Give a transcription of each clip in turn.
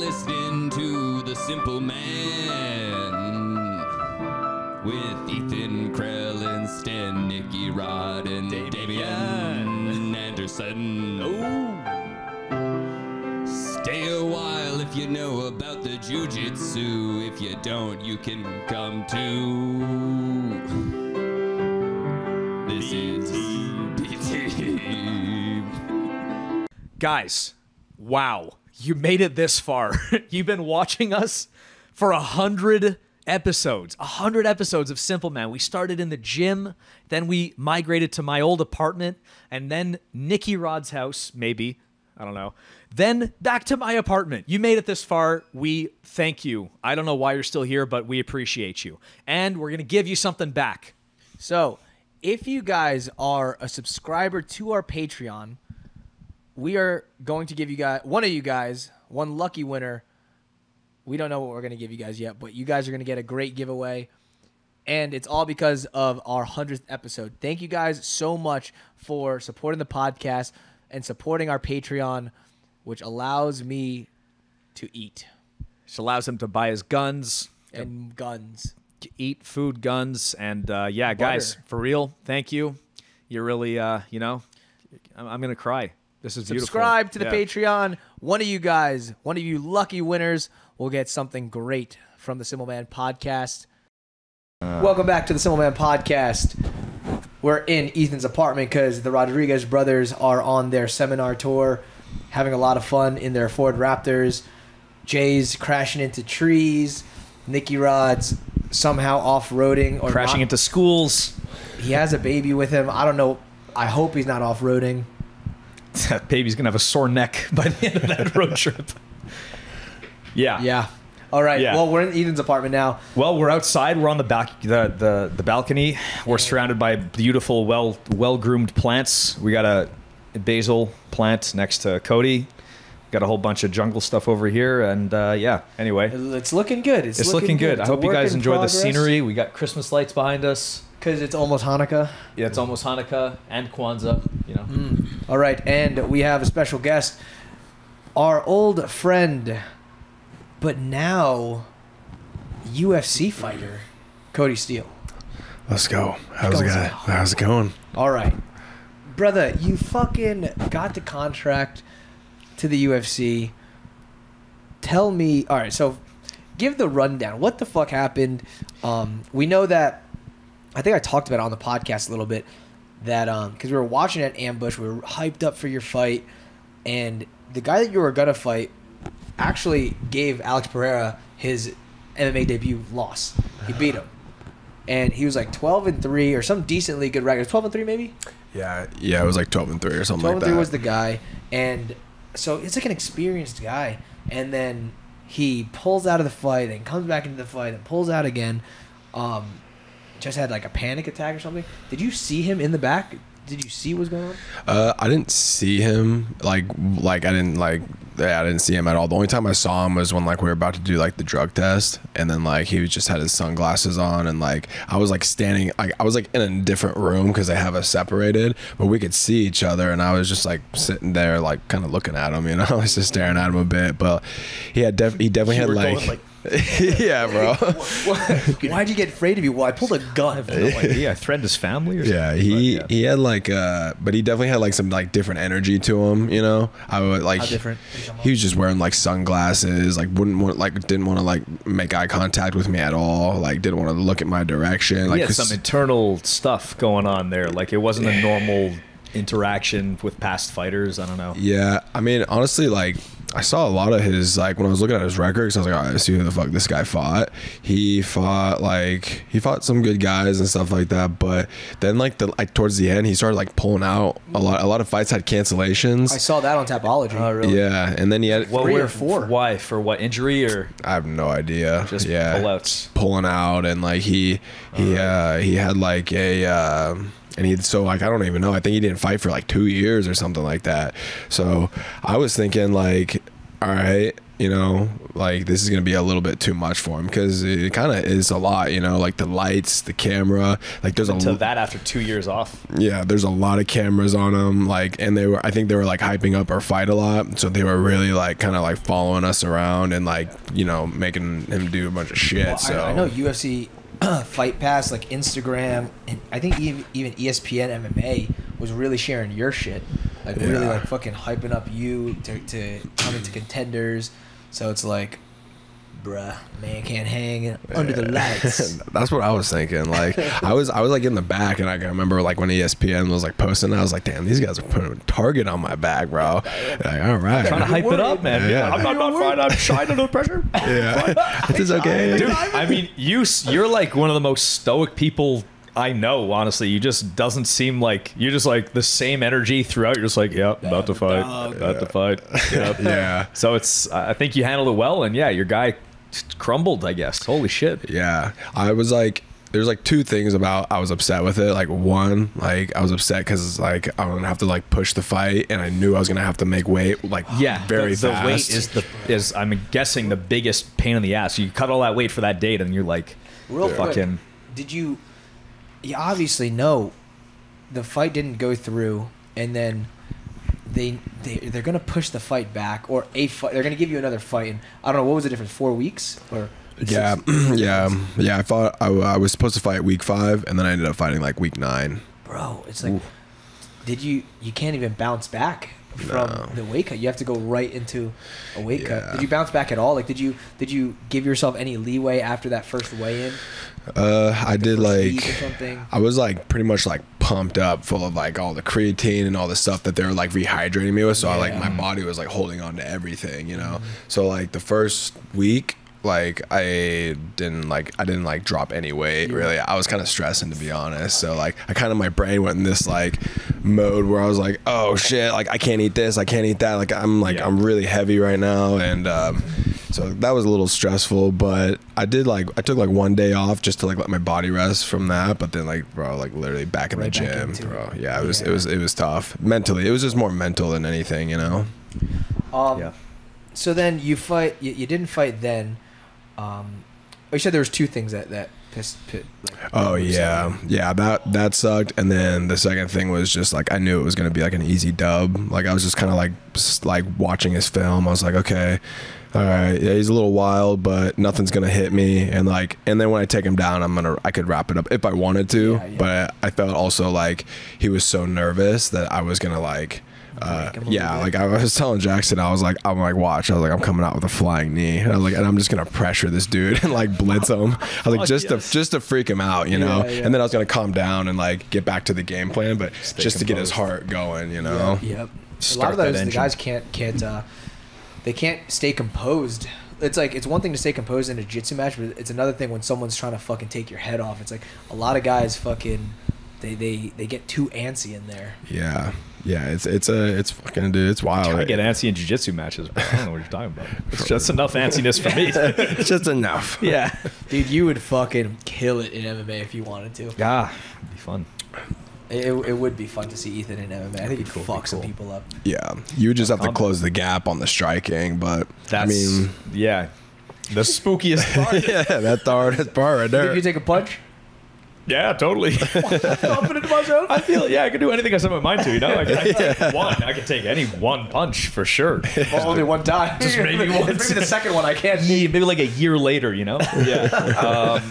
listening to The Simple Man with Ethan Krell and Stan, Nicky Rod, and Damian Anderson. Stay a while if you know about the jiu-jitsu. If you don't, you can come too. This is BT. Guys, wow. You made it this far. You've been watching us for 100 episodes. 100 episodes of Simple Man. We started in the gym, then we migrated to my old apartment, and then Nicky Rod's house, maybe. I don't know. Then back to my apartment. You made it this far. We thank you. I don't know why you're still here, but we appreciate you. And we're going to give you something back. So, if you guys are a subscriber to our Patreon, we are going to give you guys, one lucky winner. We don't know what we're going to give you guys yet, but you guys are going to get a great giveaway. And it's all because of our 100th episode. Thank you guys so much for supporting the podcast and supporting our Patreon, which allows me to eat. Which allows him to buy his guns. And guns. To eat food, guns. And yeah, guys, for real, thank you. You're really, you know, I'm going to cry. This is beautiful. Subscribe to the Patreon. One of you guys, one of you lucky winners, will get something great from the Simple Man podcast. Welcome back to the Simple Man podcast. We're in Ethan's apartment because the Rodriguez brothers are on their seminar tour, having a lot of fun in their Ford Raptors. Jay's crashing into trees. Nicky Rod's somehow off-roading or crashing into schools. He has a baby with him. I don't know. I hope he's not off-roading. That baby's gonna have a sore neck by the end of that road trip. Yeah. Yeah. All right. Yeah. Well, we're in Ethan's apartment now. Well, we're outside. We're on the back, the balcony. We're surrounded by beautiful, well groomed plants. We got a basil plant next to Kody. Got a whole bunch of jungle stuff over here, and yeah. Anyway, it's looking good. It's looking good. I hope you guys enjoy the scenery. We got Christmas lights behind us because it's almost Hanukkah. Yeah, it's almost Hanukkah and Kwanzaa. You know. All right, and we have a special guest, our old friend, but now UFC fighter, Kody Steele. Let's go. How's it going? All right, brother, you fucking got the contract to the UFC. Tell me, all right, so give the rundown. What the fuck happened? We know that, I think I talked about it on the podcast a little bit, that because we were watching at Ambush, we were hyped up for your fight, and the guy that you were gonna fight actually gave Alex Pereira his MMA debut loss. He beat him, and he was like 12-3 or some decently good record. 12-3 maybe. Yeah, it was like 12-3 or something like that. 12-3 was the guy, and so it's like an experienced guy, and then he pulls out of the fight, then comes back into the fight, and pulls out again. Just had like a panic attack or something. Did you see him in the back? Did you see what was going on? I didn't see him I didn't see him at all. The only time I saw him was when like we were about to do like the drug test, and then like he just had his sunglasses on, and like I was like standing, like I was like in a different room because they have us separated, but we could see each other, and I was just like sitting there like kind of looking at him, you know. I was just staring at him a bit, but he definitely had like yeah, bro. Why'd you get afraid of you? Well, I pulled a gun. I have no idea. I threatened his family or something. Yeah, he had like but he definitely had like some like different energy to him, you know. I would like how different? He was just wearing like sunglasses, like didn't want to like make eye contact with me at all, like didn't want to look at my direction. Like he had some internal stuff going on there. Like it wasn't a normal interaction with past fighters. I don't know. Yeah, I mean honestly, like I saw a lot of his, like when I was looking at his records, I was like, all right, let's see who the fuck this guy fought. He fought some good guys and stuff like that, but then like towards the end he started like pulling out a lot of fights had cancellations. I saw that on Tapology. Oh really? Yeah, and then he had 3 or 4. Why? For what, injury or? I have no idea. Just pullouts. Pulling out, and like he had like a and I don't even know. I think he didn't fight for like 2 years or something like that. So I was thinking like, all right, you know, like this is gonna be a little bit too much for him, because it kind of is a lot, you know, like the lights, the camera, like there's Until that after 2 years off. yeah, there's a lot of cameras on him, like, and I think they were like hyping up our fight a lot, so they were really like kind of like following us around and like, you know, making him do a bunch of shit. Well, so I know UFC Fight Pass, like Instagram, and I think even ESPN MMA was really sharing your shit, like really Yeah. like fucking hyping up you to come into Contenders. So it's like, bruh, man can't hang under the lights. That's what I was thinking. Like I was like in the back, and I can remember like when ESPN was like posting, I was like, damn, these guys are putting a target on my back, bro. Like, all right, Trying to hype it up, man. Yeah. I'm not fine. I'm shy under the pressure. yeah, it's okay. Dude, I mean, you're like one of the most stoic people I know, honestly. You just doesn't seem like you're just like the same energy throughout. You're just like, yep, about to fight, about to fight. Yep. Yeah. So I think you handled it well, and yeah, your guy crumbled, I guess. Holy shit. Yeah, I was like, there's like two things about I was upset with it. Like one, like I was upset because like I'm gonna have to like push the fight, and I knew I was gonna have to make weight like very the fast. weight is I'm guessing the biggest pain in the ass. You cut all that weight for that date, and you're like, Real quick, fucking. did you obviously know the fight didn't go through, and then they're gonna push the fight back, or a fight, they're gonna give you another fight, and I don't know, what was the difference, 4 weeks or Yeah, yeah. I thought I was supposed to fight week 5, and then I ended up fighting like week 9. bro, it's like, did you can't even bounce back from the weight cut. You have to go right into a weight cut. Did you bounce back at all? Like, did you give yourself any leeway after that first weigh-in? I did, like, or something? I was like pretty much like pumped up, full of like all the creatine and all the stuff that they were like rehydrating me with. So I, like, my body was like holding on to everything, you know. So like the first week, like I didn't like drop any weight really. I was kind of stressing, to be honest. So like I kind of, my brain went in this like mode where I was like, oh shit, like I can't eat this, I can't eat that, like I'm I'm really heavy right now. And so that was a little stressful, but I took like 1 day off just to like let my body rest from that. But then like, bro, like literally back in the gym, bro. Yeah, it was tough mentally. It was just more mental than anything, you know. So then you fight. You didn't fight then. You said there was 2 things that pissed. That sucked. And then the second thing was just like I knew it was gonna be like an easy dub. Like I was just kind of like watching his film. I was like, okay, all right, yeah, he's a little wild, but nothing's gonna hit me. And then when I take him down, I could wrap it up if I wanted to. But I felt also like he was so nervous that I was gonna like. Like I was telling Jackson, I'm like, watch. I was like, I'm coming out with a flying knee. And I was like, and I'm just gonna pressure this dude and like blitz him. I was like, just to freak him out, you know. And then I was gonna calm down and like get back to the game plan, but just to get his heart going, you know. Yep. A lot of those, the guys can't they can't stay composed. It's like, it's one thing to stay composed in a jiu-jitsu match, but it's another thing when someone's trying to fucking take your head off. It's like a lot of guys fucking they get too antsy in there. Yeah, it's fucking, dude, it's wild. I get antsy in jiu-jitsu matches, but I don't know what you're talking about. It's just enough antsiness for me. It's just enough. Yeah, dude, you would fucking kill it in MMA if you wanted to. Yeah, it'd be fun. It would be fun to see Ethan in MMA. I think he'd fuck some people up. Yeah, you would just have to close the gap on the striking, but the spookiest part. Yeah, that's the hardest part right there. Did you take a punch? Yeah, totally. Confident in myself? I feel, I can do anything I set my mind to, you know? I can take any one punch for sure. Well, only one time. Just maybe once. Maybe the second one I can't. Maybe like a year later, you know? Yeah.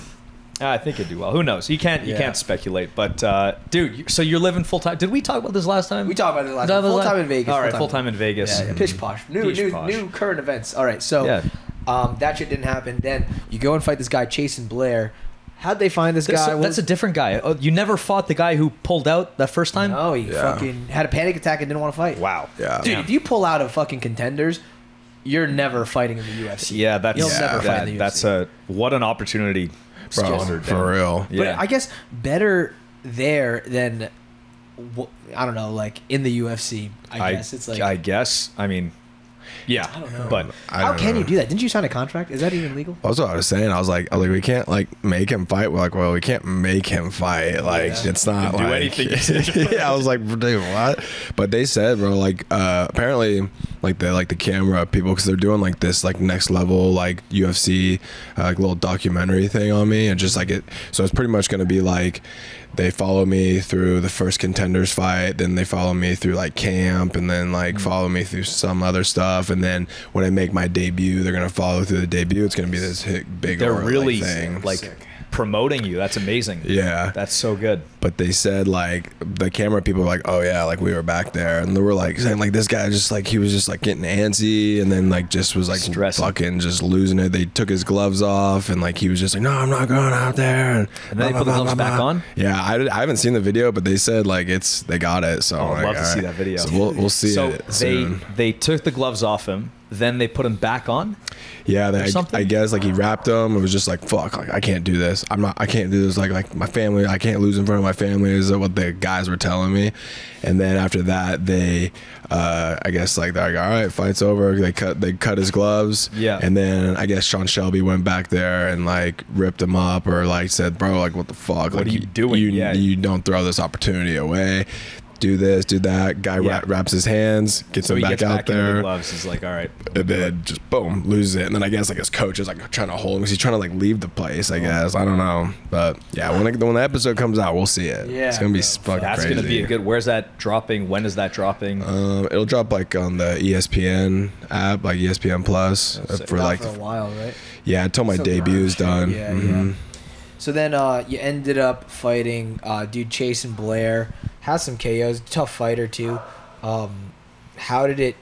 I think it'd do well. Who knows? You can't speculate. But dude, so you're living full time. Did we talk about this last time? We talked about it last time. Full time in Vegas. All right, full time in Vegas. Yeah, pish posh. New current events. All right, so that shit didn't happen. Then you go and fight this guy, Chasen Blair. How'd they find this guy? That's a different guy. Oh, you never fought the guy who pulled out that first time? No, he fucking had a panic attack and didn't want to fight. Wow. Yeah. Dude, if you pull out of fucking Contenders, you're never fighting in the UFC. Yeah, You'll never fight in the UFC. What an opportunity. Bro, for real. Yeah. But I guess better there than, I don't know, like in the UFC. I guess it's like. I guess. I mean, Yeah, I don't know. but How don't can know. you do that? Didn't you sign a contract? Is that even legal? That's what I was saying. I was like, we can't like make him fight. We're like, well, we can't make him fight. Like, it's not Do like anything. yeah, I was like, dude, what? But they said, bro, like, apparently, like the camera people, because they're doing like this like next level like UFC like little documentary thing on me, and just like it. So it's pretty much gonna be like, they follow me through the first Contenders fight, then they follow me through like camp, and then like follow me through some other stuff, and then when I make my debut, they're gonna follow through the debut. It's gonna be this big. they're aura, really thing. like promoting you. That's amazing. Yeah. That's so good. But they said like the camera people were like, oh yeah, like we were back there, and they were like saying like this guy just like he was just like getting antsy, and then like just was like Stressing. fucking just losing it. They took his gloves off, and like he was just like, no, I'm not going out there. And then they put the gloves back on? Yeah, I haven't seen the video, but they said like they got it. So I'd like, love to all see right. that video. So we'll see So it soon. they took the gloves off him, then they put him back on. Yeah, or something? I guess like he wrapped them. It was just like fuck, like I can't do this. I can't do this. Like my family, I can't lose in front of my family. Is what the guys were telling me. And then after that, they, I guess like they're like, all right, fight's over. They cut his gloves. Yeah. And then I guess Sean Shelby went back there and like ripped him up, or like said, bro, like what the fuck? What like, are you doing? You don't throw this opportunity away. Do this, do that. Guy wraps his hands, gets him he back gets out back into there. the gloves. He's like, all right. And then just boom, loses it. And then I guess like his coach is like trying to hold him because he's trying to like leave the place, I guess. I don't know. But yeah, when the episode comes out, we'll see it. Yeah, it's gonna be bro. fucking That's crazy. gonna be a good. Where's that dropping? When is that dropping? It'll drop like on the ESPN app, like ESPN Plus, for Not like for a while, right? yeah, until my So debut's done. Yeah, Mhm. yeah. So then you ended up fighting dude Chase and Blair. Has some KOs. Tough fighter too. How did it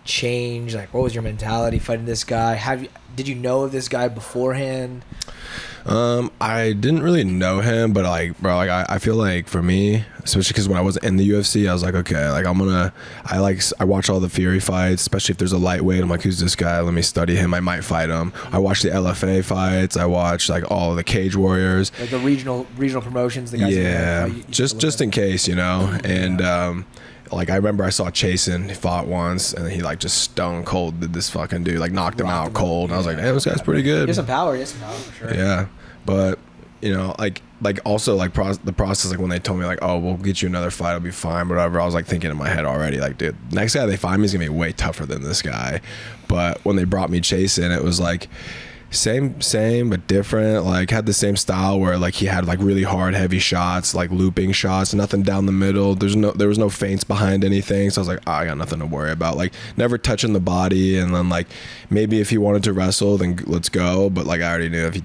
change? Like, what was your mentality fighting this guy? Did you know of this guy beforehand? I didn't really know him, but like, bro, like I feel like for me, especially because when I was in the UFC, I was like, okay, like I watch all the Fury fights, especially if there's a lightweight. I'm like, who's this guy? Let me study him. I might fight him. I watch the LFA fights. I watch like all the Cage Warriors. Like the regional promotions. The guys Yeah, that fight, you just in case, you know. And like I remember I saw Chasen, he fought once, and he like just stone cold did this fucking dude, like knocked him out cold. And I was like, damn, this guy's pretty good. He has some power. For sure. Yeah, but you know, like also like the process, like when they told me like, oh, we'll get you another fight, it'll be fine, whatever. I was like thinking in my head already, like, dude, next guy they find me is gonna be way tougher than this guy. But when they brought me Chase in, it was like same but different. Like had the same style where like he had like really hard heavy shots, like looping shots, nothing down the middle. There was no feints behind anything, so I was like, oh, I got nothing to worry about. Like never touching the body, and then like maybe if he wanted to wrestle, then let's go. But like I already knew if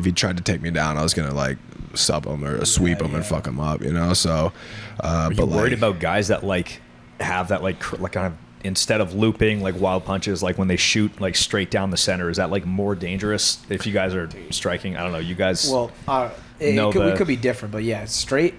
he tried to take me down, I was gonna like sub him or sweep him and fuck him up, you know. So Are you worried about guys that like have that like kind of, instead of looping like wild punches, like when they shoot like straight down the center, is that like more dangerous if you guys are striking? I don't know. You guys, Well, we could be different, but yeah, straight,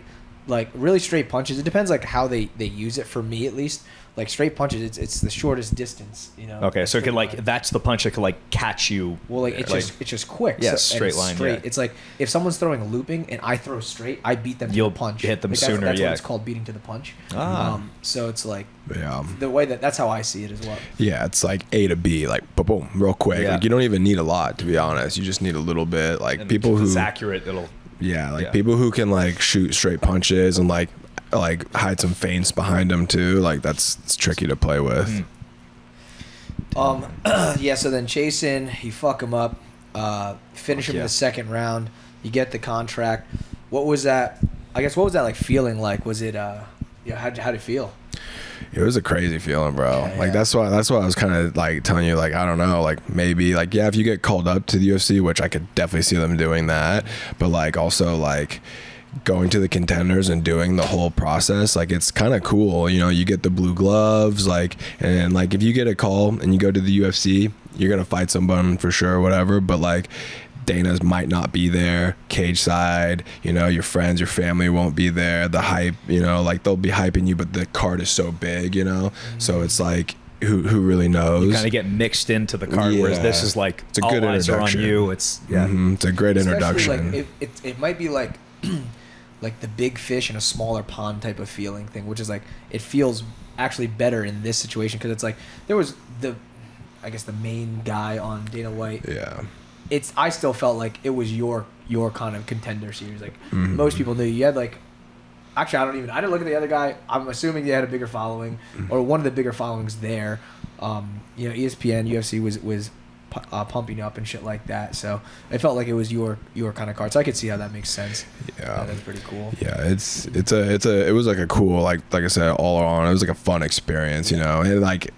like really straight punches. It depends like how they use it. For me, at least, like straight punches, it's the shortest distance, you know. okay, so it can like that's the punch that could like catch you. Well, like it's just quick. Yeah, and straight it's line, Straight. yeah. It's like if someone's throwing a looping and I throw straight, I beat them to You'll the punch. hit them Like, sooner, That's yeah. what it's called, beating to the punch. So it's like yeah. the way that's how I see it as well. Yeah, it's like A to B, like boom, real quick. Yeah. Like you don't even need a lot, to be honest. You just need a little bit. Like And people if who it's accurate, it'll. yeah, like Yeah. people who can like shoot straight punches and like hide some feints behind them too. Like it's tricky to play with. Yeah. So then Chasen, you fuck him up, finish him in the second round. You get the contract. What was that? I guess what was that like feeling like? Was it how'd it feel? It was a crazy feeling, bro. Yeah, like yeah. that's why I was kind of like telling you, like I don't know, like maybe like yeah, if you get called up to the UFC, which I could definitely see them doing that, but like also like going to the Contenders and doing the whole process, like it's kind of cool, you know. You get the blue gloves, like, and like if you get a call and you go to the UFC, you're gonna fight someone for sure, whatever. But like Dana's might not be there, cage side, you know, your friends, your family won't be there. The hype, you know, like they'll be hyping you, but the card is so big, you know. So it's like who really knows? You kind of get mixed into the card, whereas this is like it's a all good eyes are on introduction. you. It's It's a great Especially, introduction. Like, it might be like like the big fish in a smaller pond type of feeling thing, which is like it feels actually better in this situation because it's like there was the main guy on Dana White. Yeah. I still felt like it was your kind of contender series. Like most people knew you had like. Actually, I didn't look at the other guy. I'm assuming they had a bigger following or one of the bigger followings there. ESPN, UFC was pumping up and shit like that. So it felt like it was your kind of card. So I could see how that makes sense. Yeah, that's pretty cool. Yeah, it was like a cool like I said all around. It was like a fun experience, you know. And like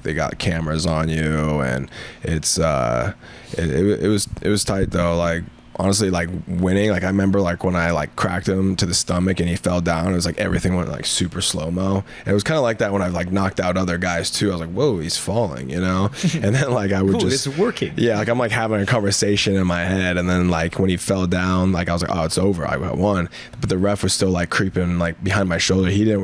they got cameras on you, and it was tight though. Like honestly, like winning, like I remember like when I like cracked him to the stomach and he fell down, it was like everything went like super slow-mo. And it was kind of like that when I like knocked out other guys too. I was like, whoa, he's falling, you know? And then like I would it's working. Yeah, like I'm like having a conversation in my head, and then like when he fell down, like I was like, oh, it's over, I won. But the ref was still like creeping like behind my shoulder. He didn't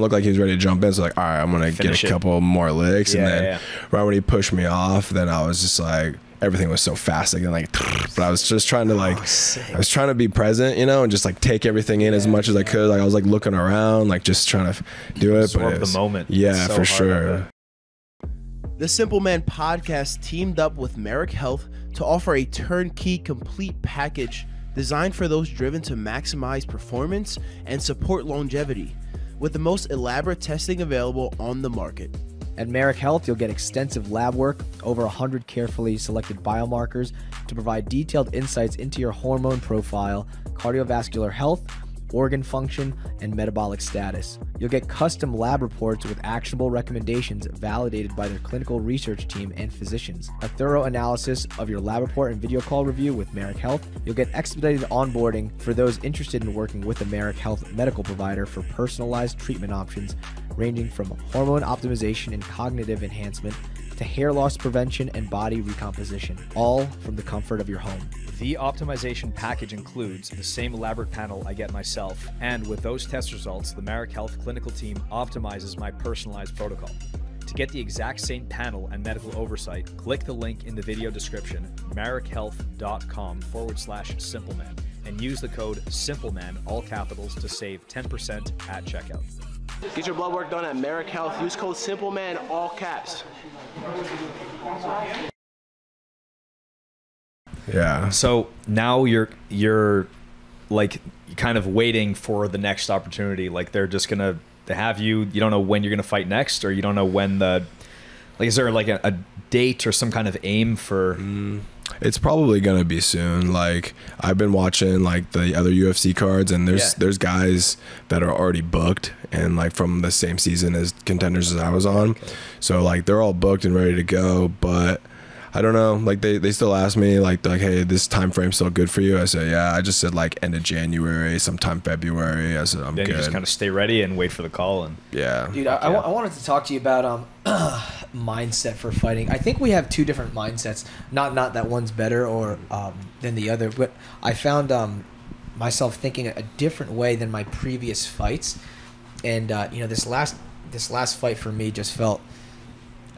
look like he was ready to jump in. So like, all right, I'm gonna get a couple more licks. And then right when he pushed me off, then I was just like, everything was so fast again, like, but I was just trying to like, I was trying to be present, you know, and just like take everything in as much as I could. Like I was like looking around, like just trying to do it. Absorb the moment. Yeah, for sure. The Simpleman podcast teamed up with Marekhealth to offer a turnkey complete package designed for those driven to maximize performance and support longevity, with the most elaborate testing available on the market. At Marekhealth, you'll get extensive lab work, over 100 carefully selected biomarkers to provide detailed insights into your hormone profile, cardiovascular health, organ function, and metabolic status. You'll get custom lab reports with actionable recommendations validated by their clinical research team and physicians. A thorough analysis of your lab report and video call review with Marekhealth. You'll get expedited onboarding for those interested in working with a Marekhealth medical provider for personalized treatment options ranging from hormone optimization and cognitive enhancement to hair loss prevention and body recomposition, all from the comfort of your home. The optimization package includes the same elaborate panel I get myself, and with those test results, the Marekhealth clinical team optimizes my personalized protocol. To get the exact same panel and medical oversight, click the link in the video description, marekhealth.com/Simpleman, and use the code SIMPLEMAN, all capitals, to save 10% at checkout. Get your blood work done at Marekhealth. Use code SIMPLEMAN, all caps. Yeah. So now you're like kind of waiting for the next opportunity. Like they're just gonna have you. You don't know when you're gonna fight next, or you don't know when is there like a date or some kind of aim for? It's probably gonna be soon. Like I've been watching like the other UFC cards, and there's guys that are already booked and like from the same season as contenders as I was on. Okay. So like they're all booked and ready to go, but I don't know. Like they still ask me like, hey, this time frame's still good for you? I said, yeah. I just said like end of January, sometime February. I said I'm good. Then you just kind of stay ready and wait for the call. And yeah, dude, I wanted to talk to you about mindset for fighting. I think we have two different mindsets. Not that one's better or than the other, but I found myself thinking a different way than my previous fights. And this last fight for me just felt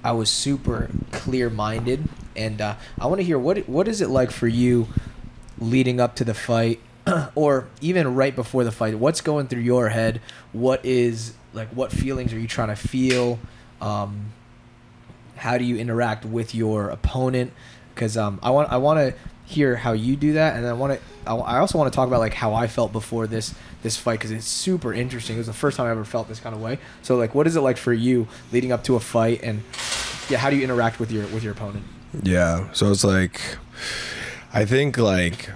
I was super clear-minded, and I want to hear what is it like for you leading up to the fight, or even right before the fight? What's going through your head? What feelings are you trying to feel? How do you interact with your opponent? Because I want to hear how you do that, and I also want to talk about like how I felt before this fight, because it's super interesting. It was the first time I ever felt this kind of way. So like, what is it like for you leading up to a fight, and how do you interact with your opponent? Yeah, so it's like, I think like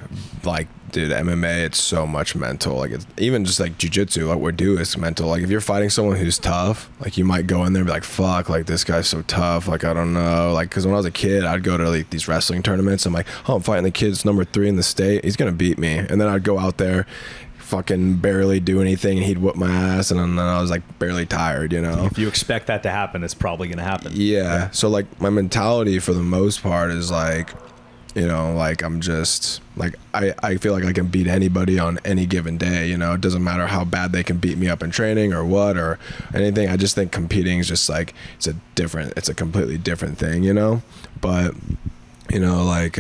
dude, MMA, it's so much mental. Like it's even just like jiu-jitsu, what we do is mental. Like if you're fighting someone who's tough, like you might go in there and be like, fuck, like this guy's so tough, like I don't know. Like because when I was a kid, I'd go to like these wrestling tournaments. I'm like, oh, I'm fighting the kid's number 3 in the state, he's gonna beat me. And then I'd go out there, fucking barely do anything, and he'd whoop my ass, and then I was like barely tired, you know. If you expect that to happen, it's probably gonna happen. Yeah. So like my mentality for the most part is like, you know, like I'm just like I feel like I can beat anybody on any given day, you know. It doesn't matter how bad they can beat me up in training or what or anything. I just think competing is just like it's a completely different thing, you know. But you know, like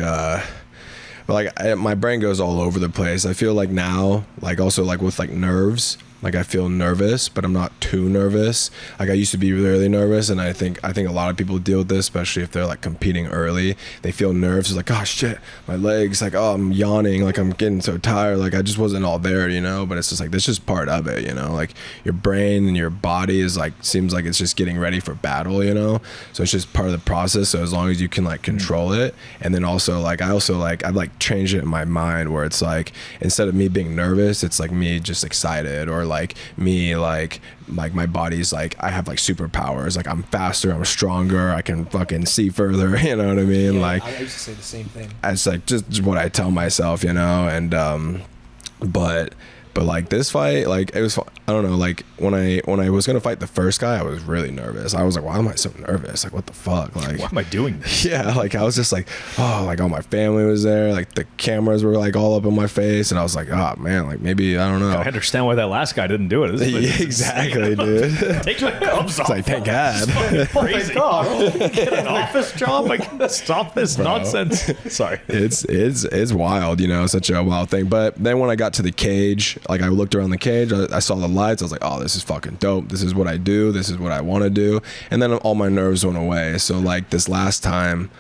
my brain goes all over the place. I feel like now, like also like with like nerves, Like I feel nervous, but I'm not too nervous. Like I used to be really nervous, and I think a lot of people deal with this, especially if they're like competing early. They feel nerves. It's like, oh shit, my legs, like, oh, I'm yawning, like I'm getting so tired, like I just wasn't all there, you know. But it's just like, this is part of it, you know. Like your brain and your body is like, seems like it's just getting ready for battle, you know. So it's just part of the process. So as long as you can like control it, and then also like I've like changed it in my mind where it's like, instead of me being nervous, it's like me just excited, or like me like my body's like, I have like superpowers, like I'm faster, I'm stronger, I can fucking see further, you know what I mean? Yeah, like I used to say the same thing. it's like just what I tell myself, you know. And but like this fight, like it was, I don't know, like when I was gonna fight the first guy, I was really nervous. I was like, why am I so nervous? Like what the fuck? Like Why am I doing this? yeah, like I was just like, oh, like all my family was there, like the cameras were like all up in my face, and I was like, oh man, like maybe, I don't know. I understand why that last guy didn't do it. Yeah, exactly, dude. Take my gloves off. It's like, thank God. Crazy. Get an office job. I gotta stop this nonsense. Sorry. It's wild, you know, such a wild thing. But then when I got to the cage, like I looked around the cage, I saw the lights, I was like, oh, this is fucking dope. This is what I do. This is what I want to do. And then all my nerves went away. So like this last time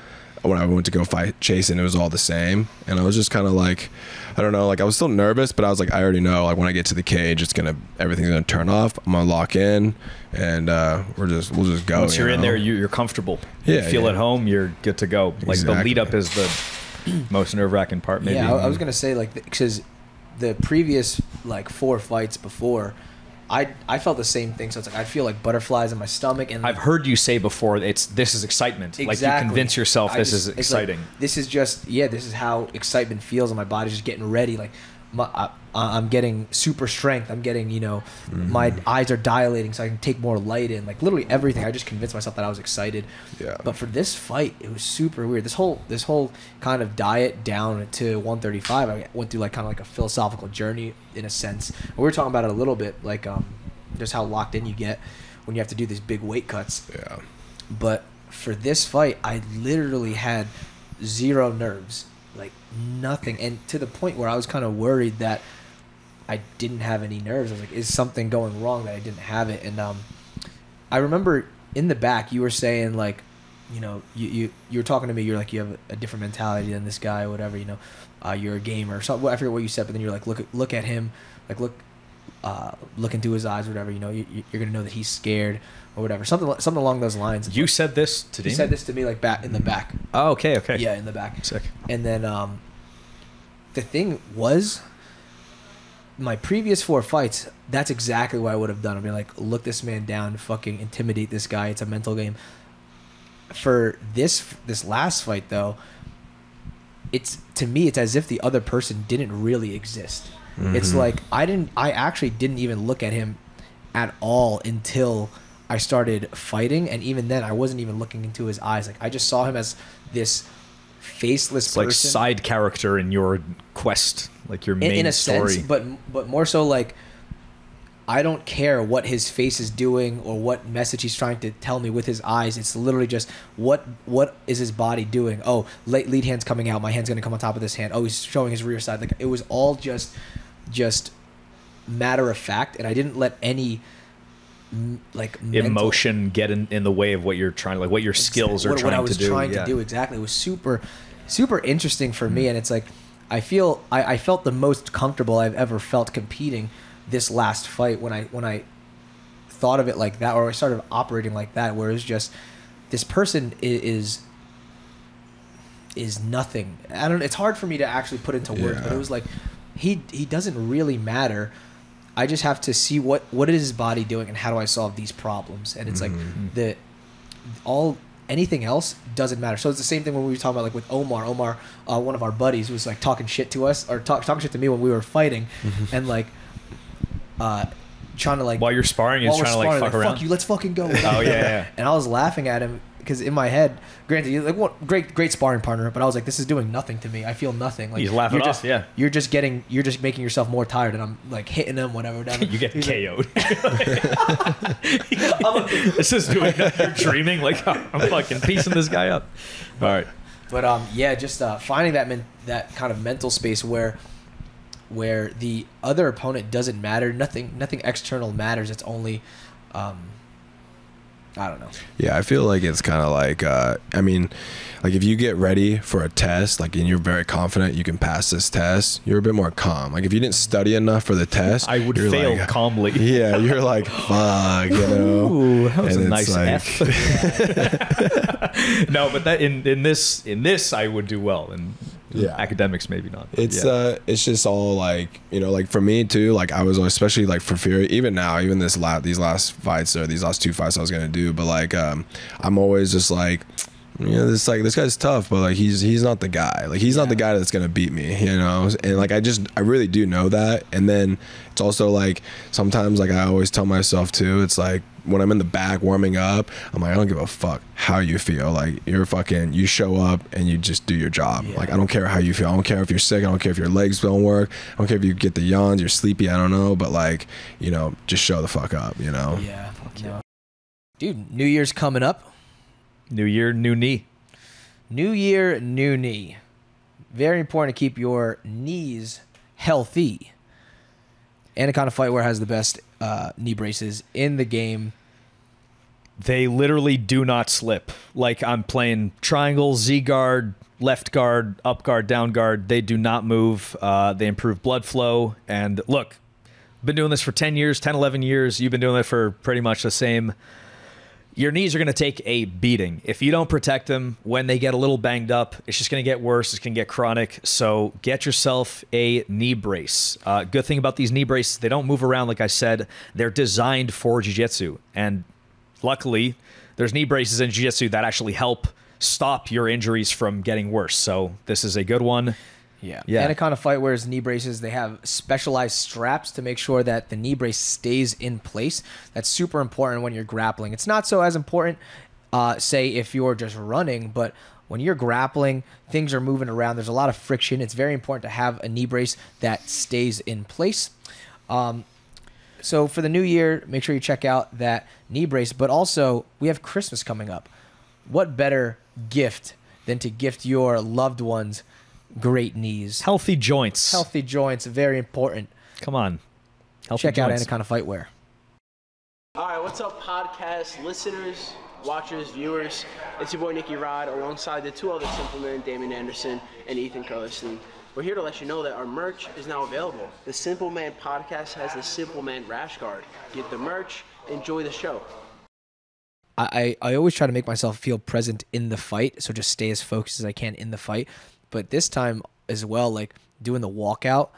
when I went to go fight Chasen, it was all the same. And I was just kind of like, I don't know, like I was still nervous, but I was like, I already know, like when I get to the cage, everything's gonna turn off. I'm gonna lock in, and we'll just go. Once you're in there, you're comfortable. Yeah, you feel yeah. at home, you're good to go. Like the Exactly. lead up is the most nerve-wracking part, maybe. Yeah, I was gonna say like because the previous like 4 fights before, I felt the same thing. So it's like I feel like butterflies in my stomach, and I've heard you say before, this is excitement. Exactly. Like you convince yourself this is it's like, exciting. this is just this is how excitement feels, and my body's just getting ready. Like I'm getting super strength. I'm getting, you know, my eyes are dilating so I can take more light in. Like literally everything. I just convinced myself that I was excited. Yeah. But for this fight, it was super weird. This whole kind of diet down to 135. I went through like kind of like a philosophical journey in a sense. And we were talking about it a little bit, like just how locked in you get when you have to do these big weight cuts. Yeah. But for this fight, I literally had 0 nerves, like nothing, and to the point where I was kind of worried that I didn't have any nerves. I was like, is something going wrong that I didn't have it? And I remember in the back you were saying like, you know, you were talking to me. You're like, you have a different mentality than this guy or whatever. You know, you're a gamer. So I forget what you said, but then you're like, look at him, like look into his eyes or whatever. You know, you're gonna know that he's scared or whatever. Something along those lines. You said this to He Dean? said this to me like back in the back. Oh, okay. Yeah, in the back. Sick. And then the thing was, my previous 4 fights, that's exactly what I would have done. I'd be like, look this man down, fucking intimidate this guy. It's a mental game. For this last fight though, to me it's as if the other person didn't really exist. It's like I actually didn't even look at him at all until I started fighting, and even then I wasn't even looking into his eyes. Like I just saw him as this faceless It's person. like side character in your quest, like your main in a story. sense, but more so like I don't care what his face is doing or what message he's trying to tell me with his eyes. It's literally just what is his body doing? Oh, lead hand's coming out. My hand's gonna come on top of this hand. Oh, he's showing his rear side. Like it was all just matter of fact, and I didn't let any like emotion get in the way of what you're trying, like what your skills are what trying I was to do. trying to do exactly. It was super interesting for me, and it's like I felt the most comfortable I've ever felt competing this last fight when I thought of it like that, or I started operating like that, where it's just this person is nothing. I don't. It's hard for me to actually put into words, but it was like he doesn't really matter. I just have to see what is his body doing and how do I solve these problems. And it's like anything else doesn't matter. So it's the same thing when we were talking about like with Omar. Omar, one of our buddies, was like talking shit to us or talking shit to me when we were fighting, and like trying to like While you're sparring, he's trying to like fuck around. Fuck you, let's fucking go. Oh yeah. And I was laughing at him because in my head, granted, you're like, what great sparring partner, but I was like, this is doing nothing to me. I feel nothing. Like He's laughing you're off, just, yeah. You're just making yourself more tired, and I'm like hitting him, whatever. You get KO'd. This is doing nothing. You're dreaming like I'm fucking piecing this guy up. All right. But just finding that kind of mental space where where the other opponent doesn't matter. Nothing external matters. It's only, I don't know. Yeah, I feel like it's kind of like, I mean, like if you get ready for a test, like, and you're very confident you can pass this test, you're a bit more calm. Like if you didn't study enough for the test, I would fail like, calmly. Yeah, you're like, fuck, you know. Ooh, that was and a nice like, F. No, but that in this I would do well, and yeah, academics maybe not. It's just all like, you know, like for me too, like I was always, especially like for Fury, even now, even these last fights or these last 2 fights I was gonna do, but like I'm always just like, you know, this guy's tough, but like he's not the guy. Like he's not the guy that's gonna beat me, you know. And like I really do know that. And then it's also like sometimes, like I always tell myself too, it's like when I'm in the back warming up, I'm like, I don't give a fuck how you feel. Like you show up and you just do your job. Like I don't care how you feel. I don't care if you're sick. I don't care if your legs don't work. I don't care if you get the yawns, you're sleepy. I don't know, but like, you know, just show the fuck up, you know. Yeah. No. Dude, New Year's coming up. New year, new knee. New year, new knee. Very important to keep your knees healthy. Anaconda Fightwear has the best knee braces in the game. They literally do not slip. Like I'm playing triangle, Z guard, left guard, up guard, down guard. They do not move. They improve blood flow. And look, been doing this for 10 years, 10, 11 years. You've been doing it for pretty much the same. Your knees are going to take a beating. If you don't protect them when they get a little banged up, it's just going to get worse. It's going to get chronic. So get yourself a knee brace. Good thing about these knee braces, they don't move around. Like I said, they're designed for jiu-jitsu. And luckily, there's knee braces in jiu-jitsu that actually help stop your injuries from getting worse. So this is a good one. Yeah. Yeah. Anaconda Fightwear's knee braces, they have specialized straps to make sure that the knee brace stays in place. That's super important when you're grappling. It's not so as important, say, if you're just running, but when you're grappling, things are moving around. There's a lot of friction. It's very important to have a knee brace that stays in place. So for the new year, make sure you check out that knee brace. But also, we have Christmas coming up. What better gift than to gift your loved ones great knees? Healthy joints. Healthy joints, very important. Come on. Healthy Check out joints. Anaconda Fightwear. All right, what's up, podcast listeners, watchers, viewers? It's your boy Nicky Rod alongside the two other Simplemen, Damon Anderson and Ethan Carlson. We're here to let you know that our merch is now available. The Simpleman podcast has the Simpleman Rashguard. Get the merch, enjoy the show. I always try to make myself feel present in the fight, so just stay as focused as I can in the fight. But this time as well, like doing the walkout,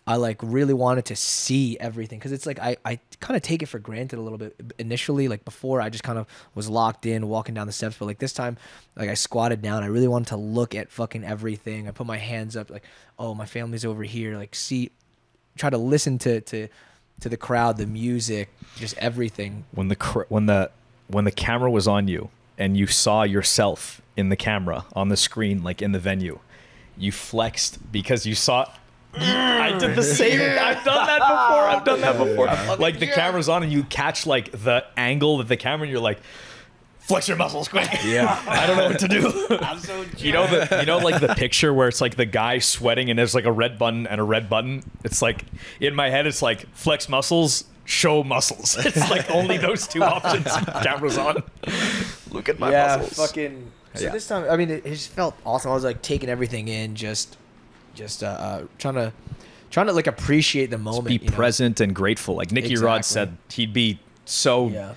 I like really wanted to see everything, because it's like I kind of take it for granted a little bit initially. Like before, I just kind of was locked in walking down the steps, but like this time, like I squatted down. I really wanted to look at fucking everything. I put my hands up, like, oh, my family's over here. Like, see, try to listen to the crowd, the music, just everything. When the camera was on you and you saw yourself in the camera on the screen, like in the venue, you flexed because you saw. I did the same. I've done that before. Like the camera's on and you catch like the angle of the camera and you're like, flex your muscles quick. Yeah. I don't know what to do. I'm so you know like the picture where it's like the guy sweating and there's like a red button and a red button. It's like in my head it's like flex muscles, show muscles. It's like only those two options. Camera's on. Look at my muscles. Fucking. So this time, I mean, it just felt awesome. I was like taking everything in, just trying to like appreciate the moment. Be present and grateful. Like Nicky Rod said, he'd be so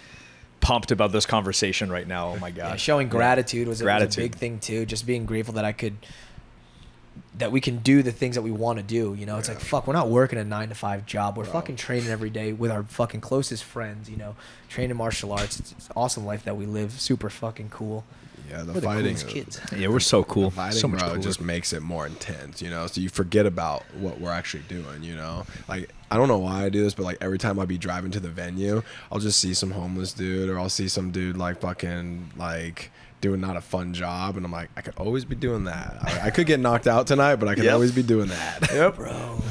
pumped about this conversation right now. Oh my God. Yeah, showing gratitude was a big thing too. Just being grateful that we can do the things that we want to do. You know, it's like, fuck, we're not working a 9-to-5 job. We're fucking training every day with our fucking closest friends, you know, training martial arts. It's an awesome life that we live. Super fucking cool. Yeah, We're fighting. the coolest kids. Yeah, we're so cool. The fighting, so much bro, cooler. just makes it more intense, you know? So you forget about what we're actually doing, you know? Like, I don't know why I do this, but like every time I be driving to the venue, I'll just see some homeless dude or I'll see some dude like fucking like doing not a fun job. And I'm like, I could always be doing that. I could get knocked out tonight, but I could always be doing that. Yep. Bro.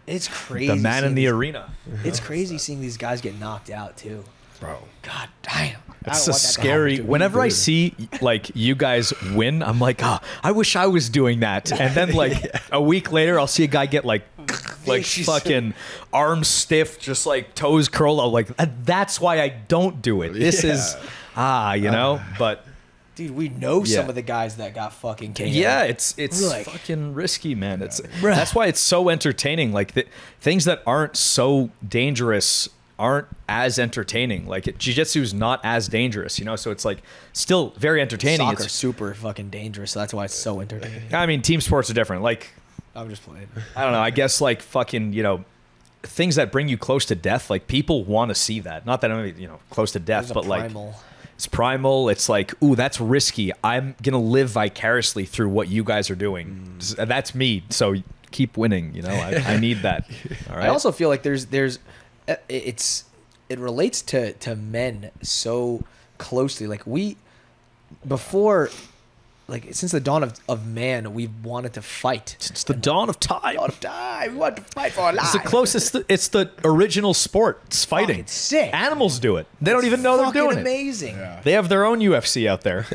It's crazy. The man in the arena. It's crazy seeing these guys get knocked out too. Bro. God damn. It's don't so want that to scary. happen to me. Whenever I see like you guys win, I'm like, I wish I was doing that. And then like a week later, I'll see a guy get like Vicious. fucking arms stiff, just like toes curled. I'm like, that's why I don't do it. This is you know. But Dude, we know Yeah. some of the guys that got fucking KO'd. yeah, it's We're like- fucking risky, man. It's Bruh. that's why it's so entertaining. Like things that aren't so dangerous aren't as entertaining. Like jiu-jitsu is not as dangerous, you know. So it's like still very entertaining. Soccer's It's, super fucking dangerous, so that's why it's so entertaining. I mean, team sports are different. Like I'm just playing. I don't know. I guess like fucking, you know, things that bring you close to death. Like people want to see that. Not that I'm, you know, close to death, There's a but like primal. it's primal. It's like, ooh, that's risky. I'm gonna live vicariously through what you guys are doing. That's me. So keep winning. You know, I need that. All right. I also feel like there's it relates to men so closely. Like before, like since the dawn of man, we've wanted to fight. It's the dawn of time. Dawn of time. We want to fight for our lives. It's the closest. It's the original sport. It's fighting. Fucking sick. Animals do it. They don't even know they're Fucking doing it. amazing. They have their own UFC out there.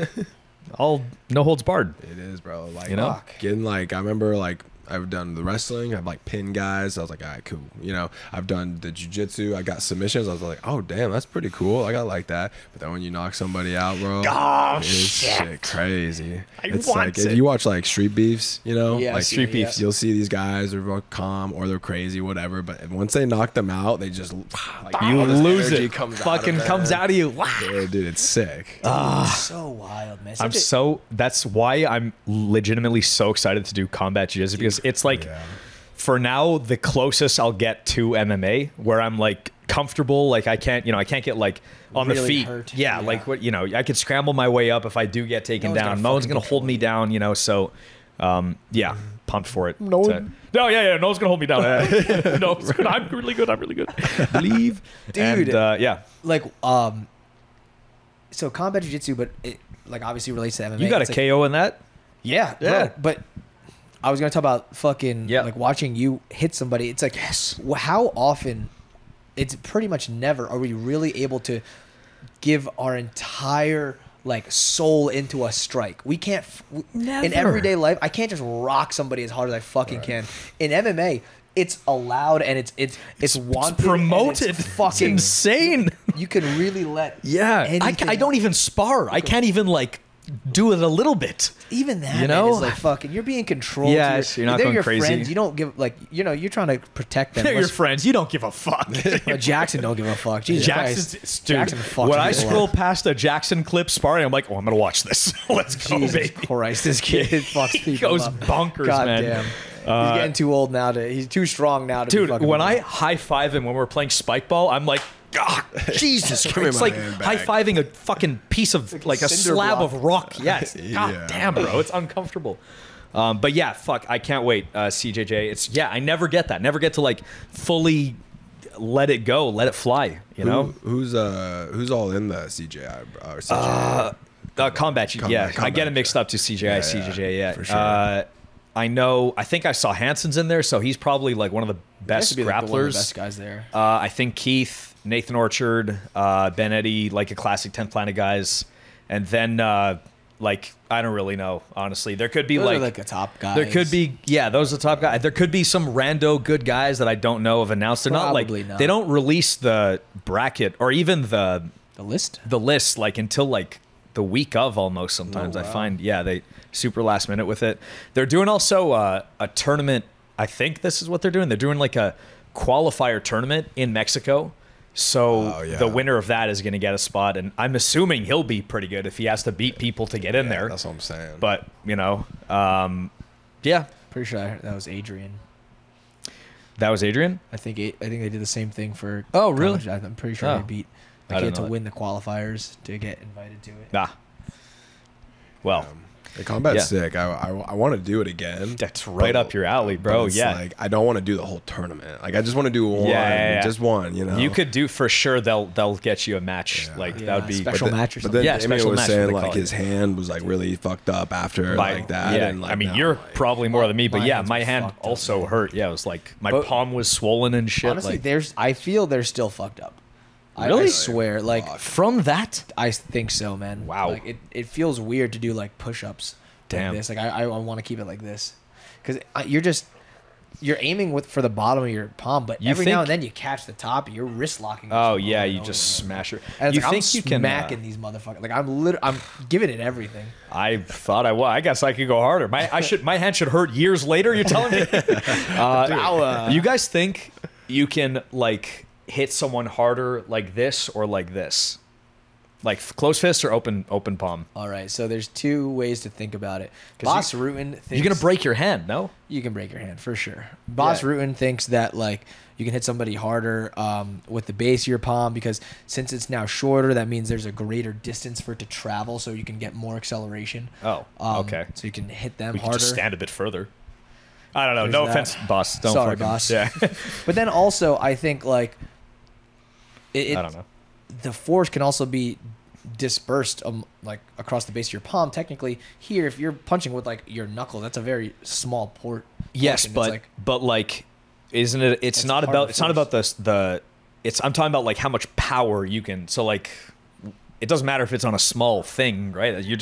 All no holds barred. It is, bro. Like, You know? Fuck. getting like, I remember like I've done the wrestling. I've like pinned guys. I was like, all right, cool. You know, I've done the jiu-jitsu. I got submissions. I was like, oh damn, that's pretty cool. I got like that. But then when you knock somebody out, bro, it's shit crazy. It's want like it. if you watch like street beefs, you know, Yeah, like Street yeah. beefs. you'll see these guys are real calm or they're crazy, whatever. But once they knock them out, they just like You all this lose energy it. Comes Fucking comes out of you. Wow. Yeah, dude, it's sick. So wild, man. I'm Such a- so that's why I'm legitimately so excited to do combat jiu-jitsu because it's like for now the closest I'll get to MMA where I'm like comfortable, like I can't get like on the Really feet. hurt. Yeah, Yeah. like what, you know, I could scramble my way up if I do get taken No one's down. gonna No one's fucking gonna hold control me you. down, you know. So yeah, pumped for it. No So- one- no, yeah, no one's gonna hold me down. No, it's good. I'm really good. Believe, Dude. And, yeah, like so combat jiu-jitsu, but it like obviously relates to MMA. you got a It's like, KO in that. yeah, Yeah. bro, but I was gonna talk about fucking Yeah. like watching you hit somebody. It's like how often, it's pretty much never are we really able to give our entire like soul into a strike. We can't in Never. everyday life. I can't just rock somebody as hard as I fucking can. In MMA, it's allowed and it's wanted, Promoted. And it's It's fucking insane. You can really let Yeah, anything- I don't even spar. I can't even like do it a little bit. even that, You man, know? is like fucking. You're being controlled. Yes, you're not they're going your crazy. friends. You don't give like you're trying to protect them. They're your Unless- friends. You don't give a fuck. Jackson don't give a fuck. Jesus Jackson's, Christ. dude, Jackson fucks when I people scroll up. past a Jackson clip sparring, I'm like, oh, I'm gonna watch this. Let's go, Jesus baby. Christ, this kid fucks people. He goes up. bonkers, God man. damn. He's getting too old now to. He's too strong now to. be Dude, fucking when with I him. high five him when we're playing spike ball, I'm like, God, Jesus me Christ. It's my like hand high back. fiving a fucking piece of like a cinder slab block. of rock. Yes. God Yeah. damn, bro. It's uncomfortable. But yeah, fuck. I can't wait. CJJ. It's I never get that. Never get to like fully let it go, let it fly. You know. who's all in the CJI or CJI? Combat, yeah. I combat, get it mixed up to CJI, Yeah, CJJ, yeah. for sure. I think I saw Hanson's in there, so he's probably like one of the He has best to be, like, one of the grapplers. best guys there. I think Keith, Nathan Orchard, Ben Eddy, like a classic 10th Planet guys. And then, like, I don't really know, honestly. There could be Those are, like like the top guys. there could be, those are the top guys. There could be some rando good guys that I don't know have announced. They're Probably not like, not. they don't release the bracket or even the list. the list like until like the week of almost sometimes. Oh, I wow. find they super last minute with it. They're doing also a tournament. I think this is what they're doing. They're doing like a qualifier tournament in Mexico. So Oh, yeah. the winner of that is going to get a spot, and I'm assuming he'll be pretty good if he has to beat people to get in there. That's what I'm saying. But you know, yeah, Pretty sure I heard that was Adrian. that was Adrian. I think they did the same thing for. Oh, really? college. I'm pretty sure Oh. he beat. I Like he didn't had to know that. win the qualifiers to get invited to it. Ah, well, the combat's Yeah. sick. I want to do it again. that's right But- up your alley, but bro. it's Yeah. like I don't want to do the whole tournament. Like I just want to do one, Yeah. just one. You know, You could do for sure. They'll get you a match. Yeah. Like Yeah, that would be special match or But something. then Yeah, Damien special was match, saying they like call it. his hand was like really fucked up after like that. Yeah, And, like, I mean, now you're I'm like, probably more than me, but my yeah, hands my were hand fucked up, also man. hurt. Yeah, it was like my But- palm was swollen and shit. Honestly, like, I feel they're still fucked up. Really? I swear, like From that? I think so, man. Wow. Like it feels weird to do like push-ups. Damn. Like this. Like I want to keep it like this, because you're aiming for the bottom of your palm, but every now and then you catch the top, you're wrist locking. Oh yourself yeah, over you and just over. smash it. And You it's like, think you can? smacking these motherfuckers. Like I'm giving it everything. I thought I was. I guess I could go harder. My hand should hurt years later. You're telling me? You guys think you can like hit someone harder like this or like this? Like closed fist or open palm? All right, so there's two ways to think about it. Boss Rutan thinks You're gonna break your hand, no? you can break your hand for sure. Boss Rutan thinks that like you can hit somebody harder with the base of your palm, because since it's now shorter, that means there's a greater distance for it to travel, so you can get more acceleration. Oh, okay. So you can hit them We can harder. just stand a bit further. I don't know. There's No that. offense, boss. Don't Sorry, fucking, boss. Yeah. But then also, I think like I don't know. the force can also be dispersed like across the base of your palm. Technically, here, if you're punching with like your knuckle, that's a very small port. Yes, portion. but like, isn't it? It's not hard about. to It's not about the. It's. I'm talking about like how much power you can. So like, it doesn't matter if it's on a small thing, right? You're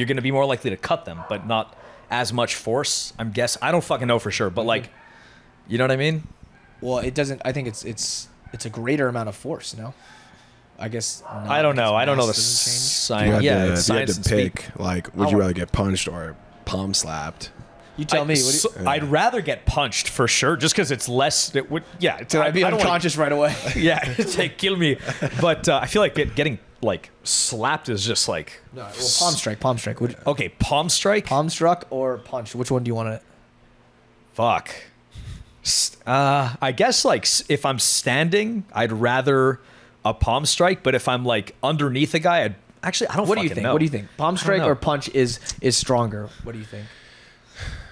gonna be more likely to cut them, but not as much force. I'm guess. I don't fucking know for sure, but like, you know what I mean? Well, it doesn't. I think it's a greater amount of force. No, I guess. Not, I don't know. because I don't know the mass doesn't change. science. You Yeah, had it's to, you had science to and speak. pick, like, would you rather get punched or palm slapped? You tell me. What do you, I'd rather get punched for sure, just because it's less. It would. Yeah. did I be don't wanna- unconscious right away? Yeah, it's like kill me. But I feel like getting like slapped is just like No. Well, palm strike. Palm strike. okay, palm strike. Palm struck or punch? Which one do you want to? Fuck. I guess like if I'm standing, I'd rather a palm strike. But if I'm like underneath a guy, I don't. What do you fucking think? know. What do you think? Palm strike know. or punch is stronger? What do you think?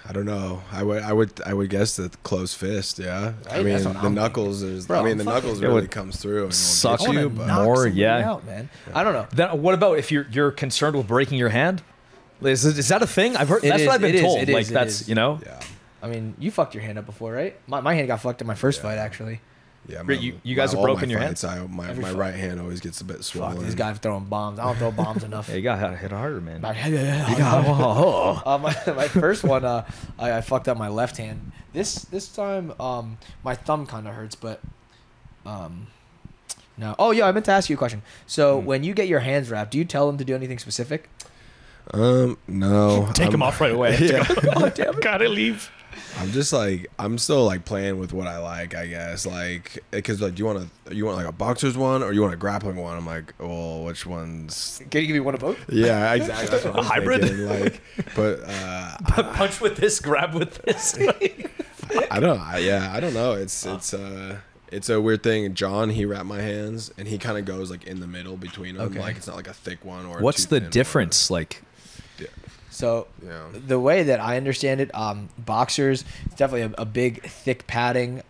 I don't know. I would guess that closed fist. Yeah. I Right? mean, That's what the I'm knuckles is. Bro, I mean, the fucking- knuckles It really would comes through and will suck get you you. wanna But knock more, somebody yeah. out, man. I don't know. Then what about if you're concerned with breaking your hand? Is that a thing? I've heard. It That's is, what I've been it is, told. it is, Like it that's is. you know. yeah, I mean, you fucked your hand up before, right? My hand got fucked in my first fight, actually. yeah. You guys have all broken my your fights, hands? my Every fight. right hand always gets a bit Fuck, swollen. this guy's throwing bombs. I don't throw bombs enough. Yeah, you got to hit harder, man. My first one, I fucked up my left hand. This time, my thumb kind of hurts, but no. Oh yeah, I meant to ask you a question. So when you get your hands wrapped, do you tell them to do anything specific? No. Take I'm- him off right away. Yeah. God damn it. Gotta leave. I'm just like, I'm still like playing with what I like, I guess. Like, because like, do you want like a boxer's one or you want a grappling one? I'm like, well, which one's? Can you give me one of both? Yeah, exactly. That's what I'm hybrid? thinking, like, but Punch with this, grab with this. I don't. I don't know. It's a weird thing. John, he wrapped my hands and he kind of goes like in the middle between them. Okay. Like it's not like a thick one or. What's too the thin one. difference? Like, So Yeah. the way that I understand it, boxers, it's definitely a big, thick padding.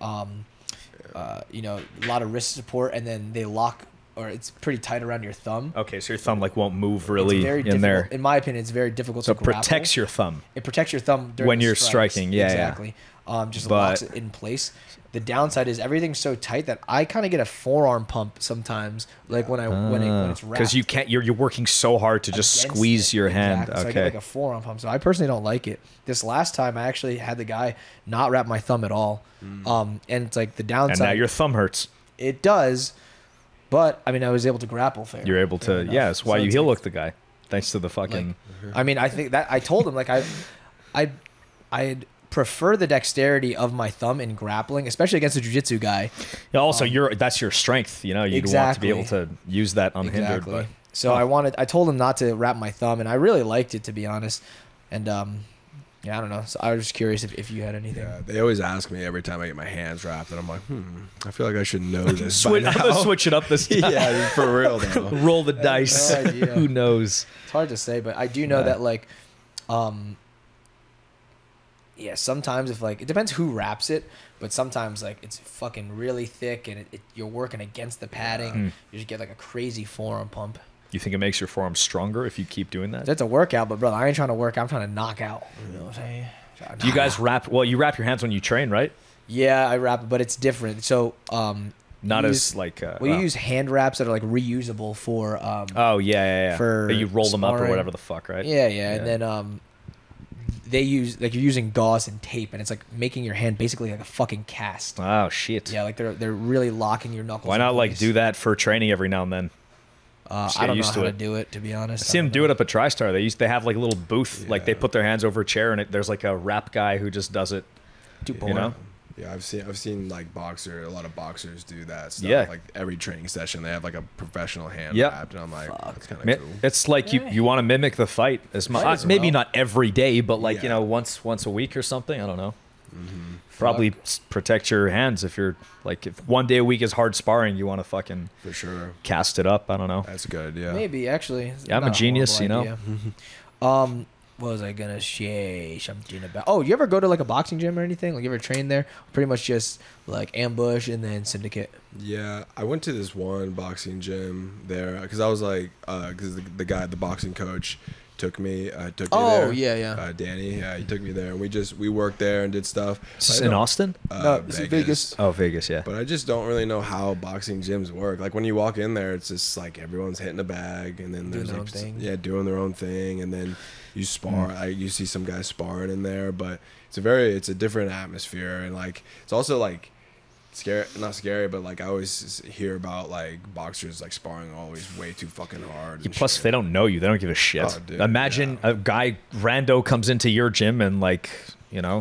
You know, a lot of wrist support, and then they lock, or it's pretty tight around your thumb. okay, so your thumb like won't move It's really very in difficult. there. In my opinion, it's very difficult So to it grapple. protects your thumb. It protects your thumb during When the you're strikes. striking, yeah, yeah. exactly. Just But- locks it in place. The downside is everything's so tight that I kind of get a forearm pump sometimes, like when it's wrapped. Because you can't. You're working so hard to just against squeeze it. your hand. Exactly. So I Okay. get like a forearm pump. So I personally don't like it. This last time I actually had the guy not wrap my thumb at all. And it's like the downside. and now your thumb hurts. It does, but I mean I was able to grapple fair. You're able fair to. enough. Yeah, that's why So you it's heel like- hook the guy, thanks to the fucking. I mean, I think that I told him like I'd prefer the dexterity of my thumb in grappling, especially against a jiu-jitsu guy. Yeah, also, that's your strength. You know, you'd want to be able to use that unhindered. Exactly. But So I told him not to wrap my thumb, and I really liked it, to be honest. And yeah, I don't know. So I was just curious if you had anything. Yeah, they always ask me every time I get my hands wrapped, and I'm like, I feel like I should know this. by I'm gonna now. switch it up this time. Yeah, for real though. Roll the dice. no idea. Who knows? It's hard to say, but I do know Yeah. that like, yeah, sometimes if like it depends who wraps it, but sometimes like it's fucking really thick and you're working against the padding, you just get like a crazy forearm pump. You think it makes your forearm stronger if you keep doing that? That's a workout, but brother, I ain't trying to work. I'm trying to knock out. You know what I'm saying? Trying to Do you knock guys out. wrap? Well, you wrap your hands when you train, right? Yeah, I wrap, but it's different. So Not You as use- like. Well, you use hand wraps that are like reusable for. Oh yeah. For you roll them up or sparring. whatever the fuck, right? Yeah, and then they use like you're using gauze and tape, and it's like making your hand basically like a fucking cast. Oh shit. Yeah, like they're really locking your knuckles. Why in not like place. do that for training every now and then? Just I get don't know used how to to it. do it, to be honest. I see them do it up at TriStar. They have like a little booth, like they put their hands over a chair, and there's like a rap guy who just does it. Too You boring. know? Yeah, I've seen like a lot of boxers do that stuff. Yeah. Like every training session, they have like a professional hand Yep. wrapped, and I'm like, that's kind Ma- of cool. It's like you want to mimic the fight as much. Might as Maybe well. not every day, but like Yeah. once a week or something. I don't know. Probably protect your hands if you're like if 1 day a week is hard sparring, you want to fucking For sure. cast it up. I don't know. That's good. Yeah. Maybe actually. It's Yeah, I'm a not genius, horrible you know? idea. What was I gonna say something about? Oh, you ever go to like a boxing gym or anything? Like you ever train there? Pretty much just like ambush and then syndicate. Yeah, I went to this one boxing gym there because I was like, because the boxing coach took me there. Oh, yeah. Danny, yeah, he took me there, and we worked there and did stuff. Is this But I in don't- Austin? No, it's in Vegas. Oh, Vegas, yeah. But I just don't really know how boxing gyms work. Like when you walk in there, it's just like everyone's hitting a bag, and then Doing there's their like own thing. yeah, doing their own thing, and then you spar. You see some guys sparring in there, but it's a different atmosphere, and like it's also like scary, not scary, but like I always hear about like boxers like sparring always way too fucking hard. and Plus, shit. they don't know you. They don't give a shit. Oh, dude, Imagine a guy rando comes into your gym and like, I don't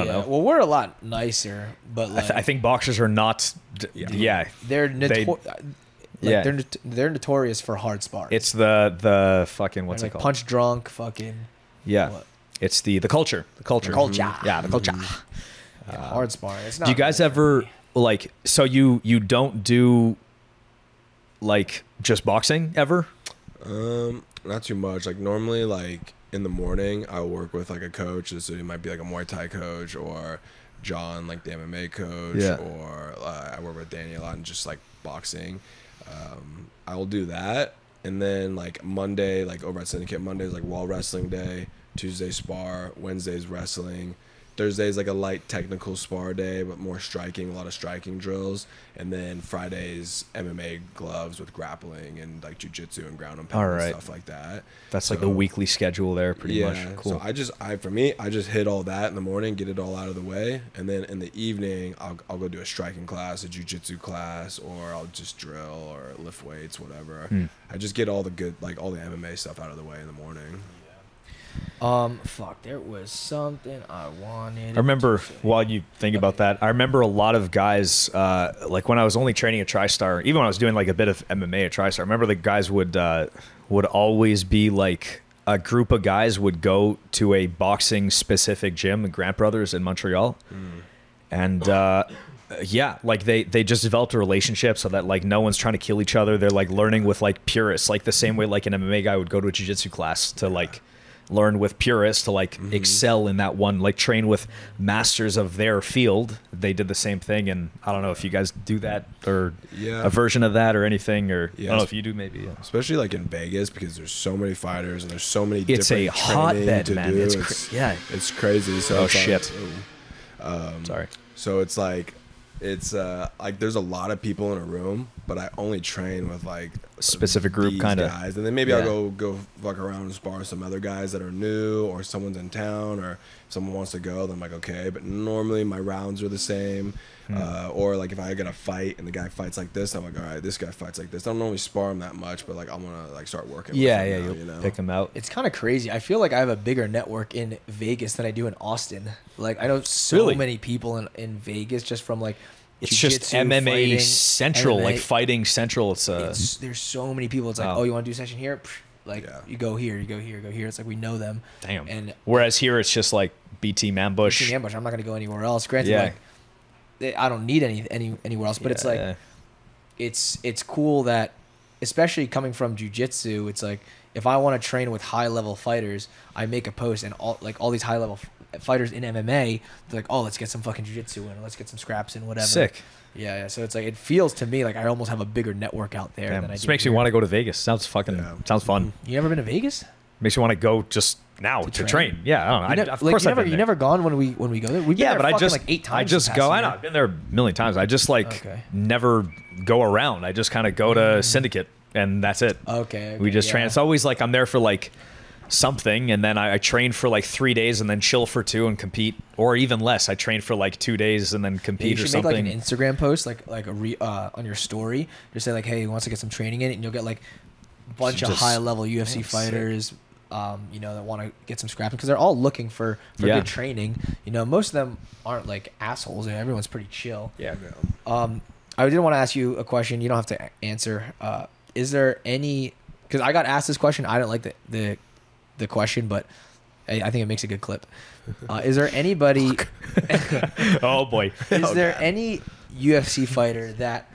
know. Well, we're a lot nicer, but like I think boxers are not. Yeah. they're Yeah. they're notorious for hard sparring. It's the fucking what's They're, it like called? punch drunk, fucking Yeah. what? It's the culture. The culture. Culture. Yeah, the culture. hard sparring. It's not. Do you guys really for ever me. like? So you don't do like just boxing ever? Not too much. Like normally, like in the morning, I'll work with like a coach. So it might be like a Muay Thai coach or John, like the MMA coach, Yeah. or I work with Danny a lot and just like boxing. I'll do that, and then like Monday, like over at Syndicate, Monday is like wall wrestling day. Tuesday spar. Wednesday's wrestling. Thursday's like a light technical spar day, but more striking, a lot of striking drills. And then Friday's MMA gloves with grappling and like jiu-jitsu and ground and pound All and right. stuff like that. That's like So- the weekly schedule there, pretty much. Cool. So I just hit all that in the morning, get it all out of the way, and then in the evening I'll go do a striking class, a jiu-jitsu class, or I'll just drill or lift weights, whatever. I just get all the good, like all the MMA stuff out of the way in the morning. Fuck, there was something I wanted. I remember while you think about that, I remember a lot of guys, like when I was only training at TriStar, even when I was doing like a bit of MMA at TriStar, I remember the guys would always be like a group of guys would go to a boxing specific gym, Grant Brothers in Montreal. And yeah, like they just developed a relationship so that like no one's trying to kill each other. They're like learning with like purists, like the same way like an MMA guy would go to a jiu-jitsu class to like learn with purists to like excel in that one, like train with masters of their field. They did the same thing, and I don't know if you guys do that or Yeah. a version of that or anything, or I Yeah. don't know if you do maybe. Yeah. Especially like in Vegas because there's so many fighters and there's so many It's a different hotbed, training to man. do. It's yeah. It's crazy. So Oh, it's like- shit. Sorry. So it's like there's a lot of people in a room, but I only train with like Specific group these kinda. guys, and then maybe Yeah. I'll go fuck around and spar some other guys that are new, or someone's in town, or if someone wants to go, then I'm like okay. But normally my rounds are the same, or like if I get a fight and the guy fights like this, I'm like all right, this guy fights like this. I don't normally spar him that much, but like I'm gonna like start working. Yeah, with yeah, him now, you'll you know? pick them out. It's kind of crazy. I feel like I have a bigger network in Vegas than I do in Austin. Like I know so Really? many people in Vegas just from like It's just jiu-jitsu, MMA fighting, central, like MMA. fighting central. It's There's so many people. It's like, Wow. oh, you want to do a session here? Psh, like Yeah. you go here, you go here, go here. It's like we know them. damn. And Whereas here it's just like B team ambush. team ambush. I'm not gonna go anywhere else. Granted, Yeah. like I don't need anywhere else. But it's like Yeah. it's cool that, especially coming from jiu-jitsu, it's like if I want to train with high level fighters, I make a post and all these high level fighters in MMA, they're like, oh, let's get some fucking jiu-jitsu in, let's get some scraps in, whatever. Sick. Yeah. So it's like it feels to me like I almost have a bigger network out there Damn. than I This do makes me here. want to go to Vegas. Sounds fucking Yeah. sounds fun. You ever been to Vegas? Makes you want to go just now to train. Yeah, I don't know. Of course, you never gone when we go there. We've been there but like 8 times. I just go. I know. I've been there a million times. I just never go around. I just kind of go to Syndicate, and that's it. Okay. We just train. It's always like I'm there for like something, and then I train for like 3 days, and then chill for 2 and compete, or even less. I train for like 2 days and then compete or something. You should make like an Instagram post, like on your story. Just say like, hey, he wants to get some training in it, and you'll get like a bunch of high level UFC fighters. That want to get some scrapping because they're all looking for good training. Most of them aren't like assholes. Everyone's pretty chill. Yeah. I did want to ask you a question. You don't have to answer. Is there any? Because I got asked this question. I didn't like the question, but I think it makes a good clip. Is there anybody? Oh boy. Is there any UFC fighter that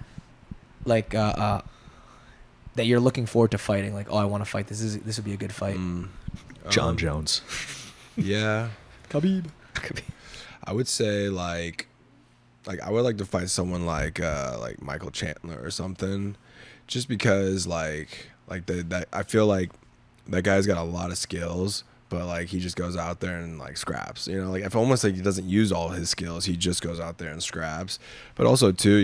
that you're looking forward to fighting? Like, oh, I want to fight. This would be a good fight. John Jones. Yeah. Khabib. I would say like I would like to fight someone like Michael Chandler or something, just because like that I feel like that guy's got a lot of skills, but like he just goes out there and like scraps. Like if almost like he doesn't use all his skills, he just goes out there and scraps. But also too,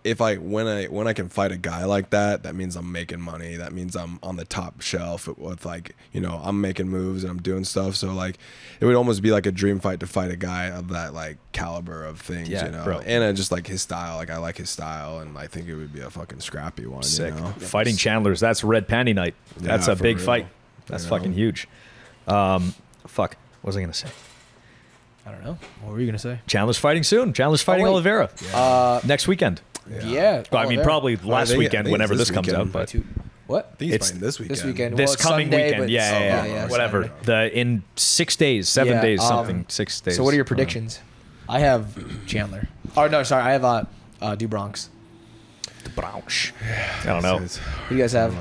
if when I can fight a guy like that, that means I'm making money. That means I'm on the top shelf with I'm making moves and I'm doing stuff. So like, it would almost be like a dream fight to fight a guy of that like caliber of things, Bro. And I just like his style. Like I like his style, and I think it would be a fucking scrappy one. Sick. Fighting Chandler's, that's red panty night. That's a big fight. That's fucking huge. Fuck. What was I gonna say? I don't know. What were you gonna say? Chandler's fighting soon. Chandler's fighting Oliveira next weekend. Yeah. Well, I mean, probably last weekend, whenever this comes out. But what? I think he's fighting this weekend. This weekend. This Well, coming Sunday, weekend. but- Yeah. Whatever. In 6 days, 7 days, something. 6 days. So what are your predictions? I have Chandler. Oh no, sorry. I have Du Bronx. Bronx. I don't know. What do you guys have?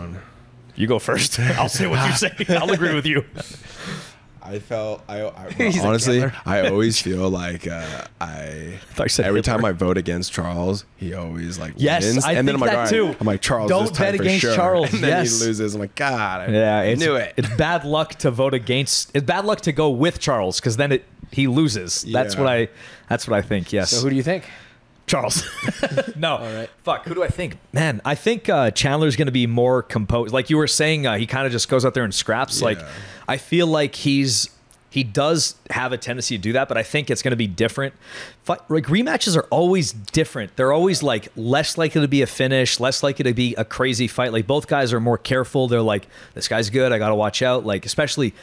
You go first. I'll say what you say. I'll agree with you. I felt He's a honestly, killer. I always feel like every time I vote against Charles, he always like Yes, wins. I and then think I'm like, that all right. too. I'm like, Charles, Don't this time bet for against sure. Charles. And then Yes. he loses. I'm like, God, I knew it. It's bad luck to vote against. It's bad luck to go with Charles because then he loses. That's what I think. Yes. So who do you think? Charles. No. All right. Fuck. Who do I think? Man, I think Chandler's going to be more composed. Like you were saying, he kind of just goes out there and scraps. Yeah. Like I feel like he does have a tendency to do that, but I think it's going to be different. Like rematches are always different. They're always like less likely to be a finish, less likely to be a crazy fight. Like both guys are more careful. They're like, this guy's good. I got to watch out. Like especially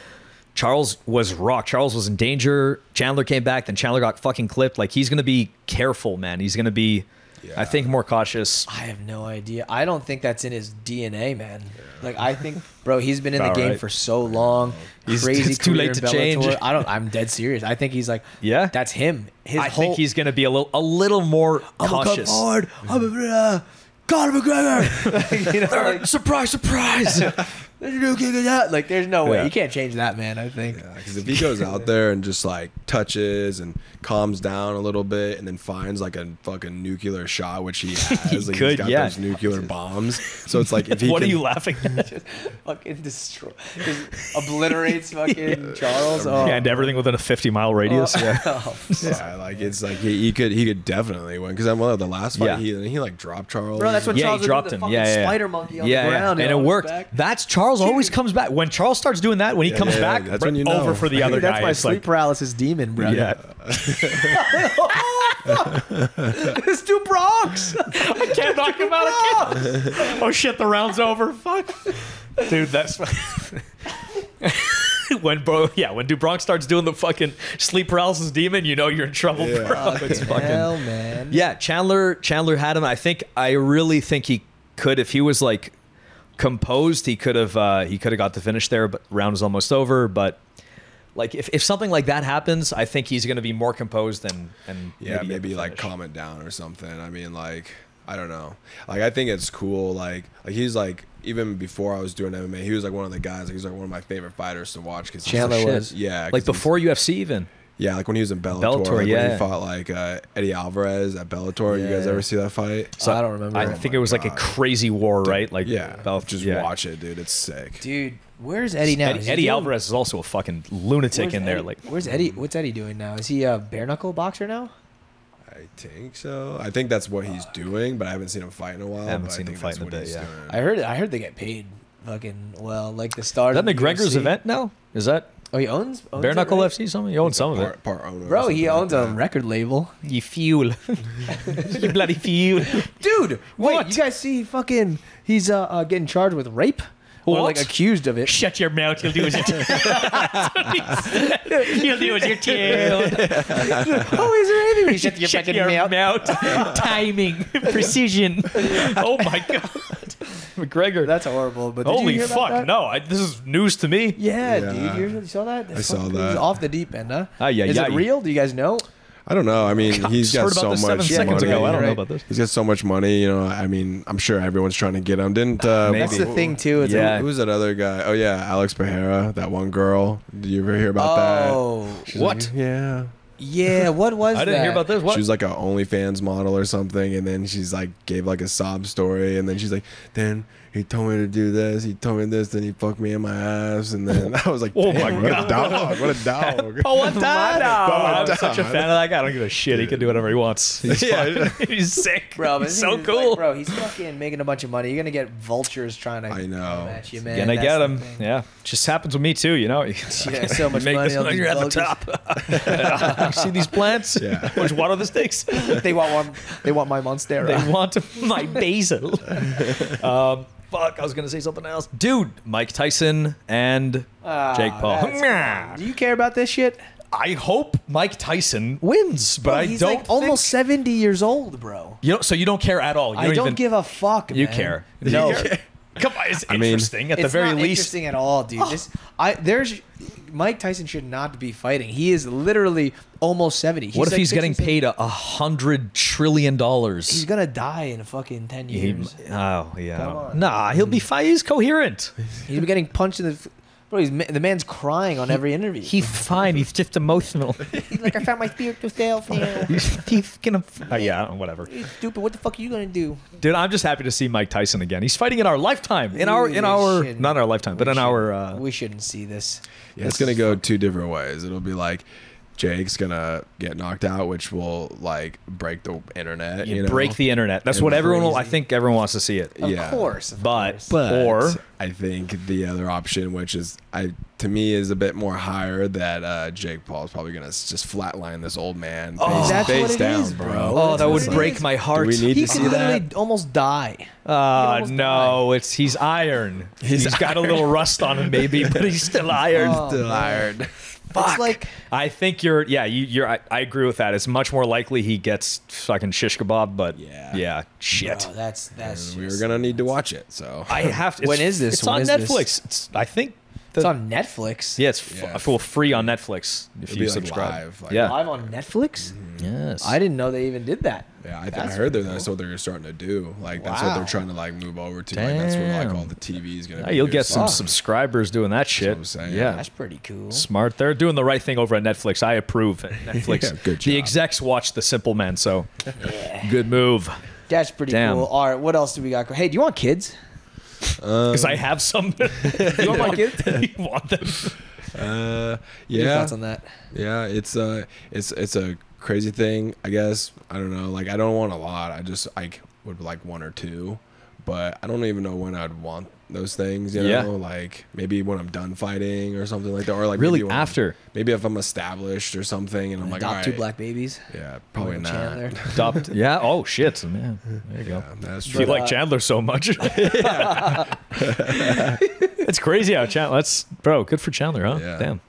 Charles was rocked. Charles was in danger. Chandler came back. Then Chandler got fucking clipped. Like he's going to be careful, man. He's going to be, I think, more cautious. I have no idea. I don't think that's in his DNA, man. Like I think, bro, he's been in the game for so long. Crazy. It's too career late in to change. Bellator. I'm dead serious. I think he's like, Yeah? that's him. I think he's going to be a little more cautious. I'm a Conor McGregor. Surprise! Like, there's no way. Yeah. You can't change that, man, I think. Yeah, because if he goes out there and just like touches and calms down a little bit and then finds like a fucking nuclear shot, which he has, like could, he's got yeah. those nuclear bombs. So it's like if he What can, are you laughing at? Just fucking destroy. Just obliterates fucking Charles. Oh. And everything within a 50-mile radius. yeah, like it's like he could definitely win because the last fight he like dropped Charles. Bro, that's when Yeah, he Charles dropped was him. doing the Yeah, fucking yeah. spider monkey on the ground. and it on his worked. back. That's Charles always comes back. When Charles starts doing that, when he comes yeah, back, that's when you know. over for the other Dude, that's guy. my It's sleep like, paralysis demon, bro. yeah. It's two Bronx. I can't knock him out. I can't. Oh shit, the round's over. Fuck. Dude, that's when Dubronx starts doing the fucking sleep paralysis demon, you know you're in trouble, bro. It's fucking Hell, man. Yeah, Chandler had him. I really think he could, if he was like composed, he could have got the finish there, but round was almost over. But like if something like that happens, I think he's going to be more composed and maybe like finish. calm it down or something. I mean, like I don't know. Like I think it's cool. Like he's like, even before I was doing MMA, he was like one of the guys. Like, he's like one of my favorite fighters to watch because Chandler was. yeah, Like before UFC even. Yeah, like when he was in Bellator. Bellator, like yeah. when he fought like Eddie Alvarez at Bellator. You guys Yeah. ever see that fight? So I don't remember. I think it was like a crazy war, right? Like Yeah. Just yeah. watch it, dude. It's sick. Dude, where's Eddie now? Is he Eddie doing- Alvarez is also a fucking lunatic where's in there. Eddie- Like, where's Eddie? What's Eddie doing now? Is he a bare knuckle boxer now? I think so. I think that's what he's doing, but I haven't seen him fight in a while. I haven't but seen him think fight that's in a what bit, he's yeah. doing. I heard they get paid fucking well, like the stars. is that of the McGregor's UFC. event now? Is that Oh, he owns Bare it, Knuckle right? FC? Something? He owns some of it. Part owner. or Bro, he something owns like a that. record label. You fuel. You bloody fuel. Dude, wait, What? you guys see fucking he's getting charged with rape? Or What? like accused of it. Shut your mouth. You'll do as you're told. You'll do as you're told. Oh, he's raping me. Shut your Shut fucking your mouth. mouth. Timing. Precision. Oh, my God. McGregor. That's horrible. But did you Holy hear about fuck. that? No, this is news to me. Yeah, Yeah. dude. You saw that? I saw Fucking- that. He's off the deep end, huh? Ay, ay, Is ay. it real? Do you guys know? I don't know. I mean, he's Just got heard about so this much 7 seconds money. ago. I don't know Right. about this. He's got so much money. You know, I mean, I'm sure everyone's trying to get him. Didn't Maybe. That's the thing, too. It's Yeah. Who was that other guy? Oh yeah, Alex Pereira, that one girl. Did you ever hear about Oh, that? She's What? like, yeah. yeah. What was that? I didn't hear about this. What? She was like a OnlyFans model or something, and then she's like gave like a sob story, and then she's like, then he told me to do this, he told me this, then he fucked me in my ass, and then I was like, Oh damn, my what God. a dog, what a dog. Oh, what I'm Dog. such a fan of that guy. I don't give a shit. He can do whatever he wants. He's Yeah. fine. He's sick. Bro, but he's so he's cool. Like, bro, he's fucking making a bunch of money. You're gonna get vultures trying to I know. come at you, man. Gonna That's get the him. thing. Yeah. Just happens with me too, you know. Yeah, so much Make money. this on when these you're at the vultures. top. You see these plants? Yeah. How much water this takes? They want my monstera. They want my basil. Fuck, I was gonna say something else. Dude, Mike Tyson and Jake Paul. Do you care about this shit? I hope Mike Tyson wins, but I he's don't like almost think... 70 years old, bro. You know, so you don't care at all. You I don't even... give a fuck, You man. care. No. You care. Come on, it's I mean, interesting at the It's very not least. interesting at all, dude. There's Mike Tyson should not be fighting. He is literally almost 70. What if like he's getting 67. paid $100 trillion? He's gonna die in fucking 10 years. Oh yeah. Come on. Nah, he'll be fine. He's coherent. He's been getting punched in the. Bro, the man's crying on every interview. He's fine. He's just emotional. He's like, I found my spiritual self now. he's gonna. Yeah, whatever. He's stupid. What the fuck are you gonna do? Dude, I'm just happy to see Mike Tyson again. He's fighting in our lifetime. In our shouldn't. not our lifetime, but in our. We shouldn't see this. Yeah, it's gonna go two different ways. It'll be like Jake's gonna get knocked out, which will like break the internet. You know? break the internet. That's And what everyone will. I crazy. think everyone wants to see it. Of course. But But I think the other option, which is to me is a bit more higher, that Jake Paul is probably gonna just flatline this old man face, that's face what it down, is, bro. bro. oh, that That's would what it break is. my heart. Do we need he to could see literally that? almost die. almost No, he's iron. He's got a little rust on him, maybe, but he's still iron. Oh, Still man. iron. It's like I think you're. I agree with that. It's much more likely he gets fucking shish kebab, but Yeah. shit. bro, that's And we were just- gonna need to watch it. So I have to. When is this? It's When on is this? Netflix. It's. I think. It's on Netflix. Yeah, it's Yeah. full free on Netflix if it'll you be like subscribe. live. Like, Yeah. Live on Netflix. Yes. I didn't know they even did that. Yeah, I That's heard that pretty that's cool. what they're starting to do. Like that's what Wow. they're trying to like move over to. Like that's where like Damn. all the TV is gonna. Yeah, be you'll here get some soon. subscribers doing that shit. what I'm saying. Yeah. That's pretty cool. Smart. They're doing the right thing over at Netflix. I approve. Netflix. Yeah, good The job. execs watch The Simple Man, so good move. That's pretty Damn. cool. All right, what else do we got? Hey, do you want kids? Because I have some. You want my kids? you want them? Your Yeah, thoughts on that? yeah. It's a crazy thing. I guess I don't know. Like I don't want a lot. I just would like one or two, but I don't even know when I'd want those things. You know, Yeah. like maybe when I'm done fighting or something like that, or like Really maybe when after. maybe if I'm established or something, and I'm like, all Adopt right, two black babies. yeah, probably Like not. Chandler. Adopt. Yeah. Oh shit. Man. There you go. Yeah, that's If true. you like Chandler so much. It's crazy how Chandler. That's bro. Good for Chandler, huh? Yeah. Damn.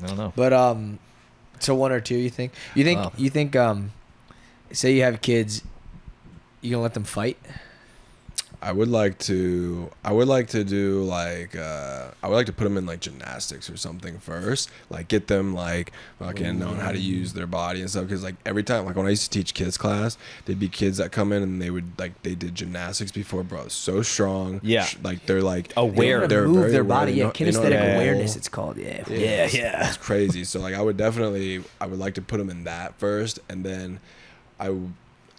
I don't know. But so one or two, you think? Wow. You think say you have kids, you gonna let them fight? I would like to do like I would like to put them in like gymnastics or something first, like get them like fucking knowing how to use their body and stuff. Because like every time, like when I used to teach kids class, there'd be kids that come in and they would like they did gymnastics before, bro. So strong. Yeah. Like they're like aware. They're move their body. Yeah, kinesthetic awareness. It's It's called. Yeah. It's crazy. So like I would like to put them in that first, and then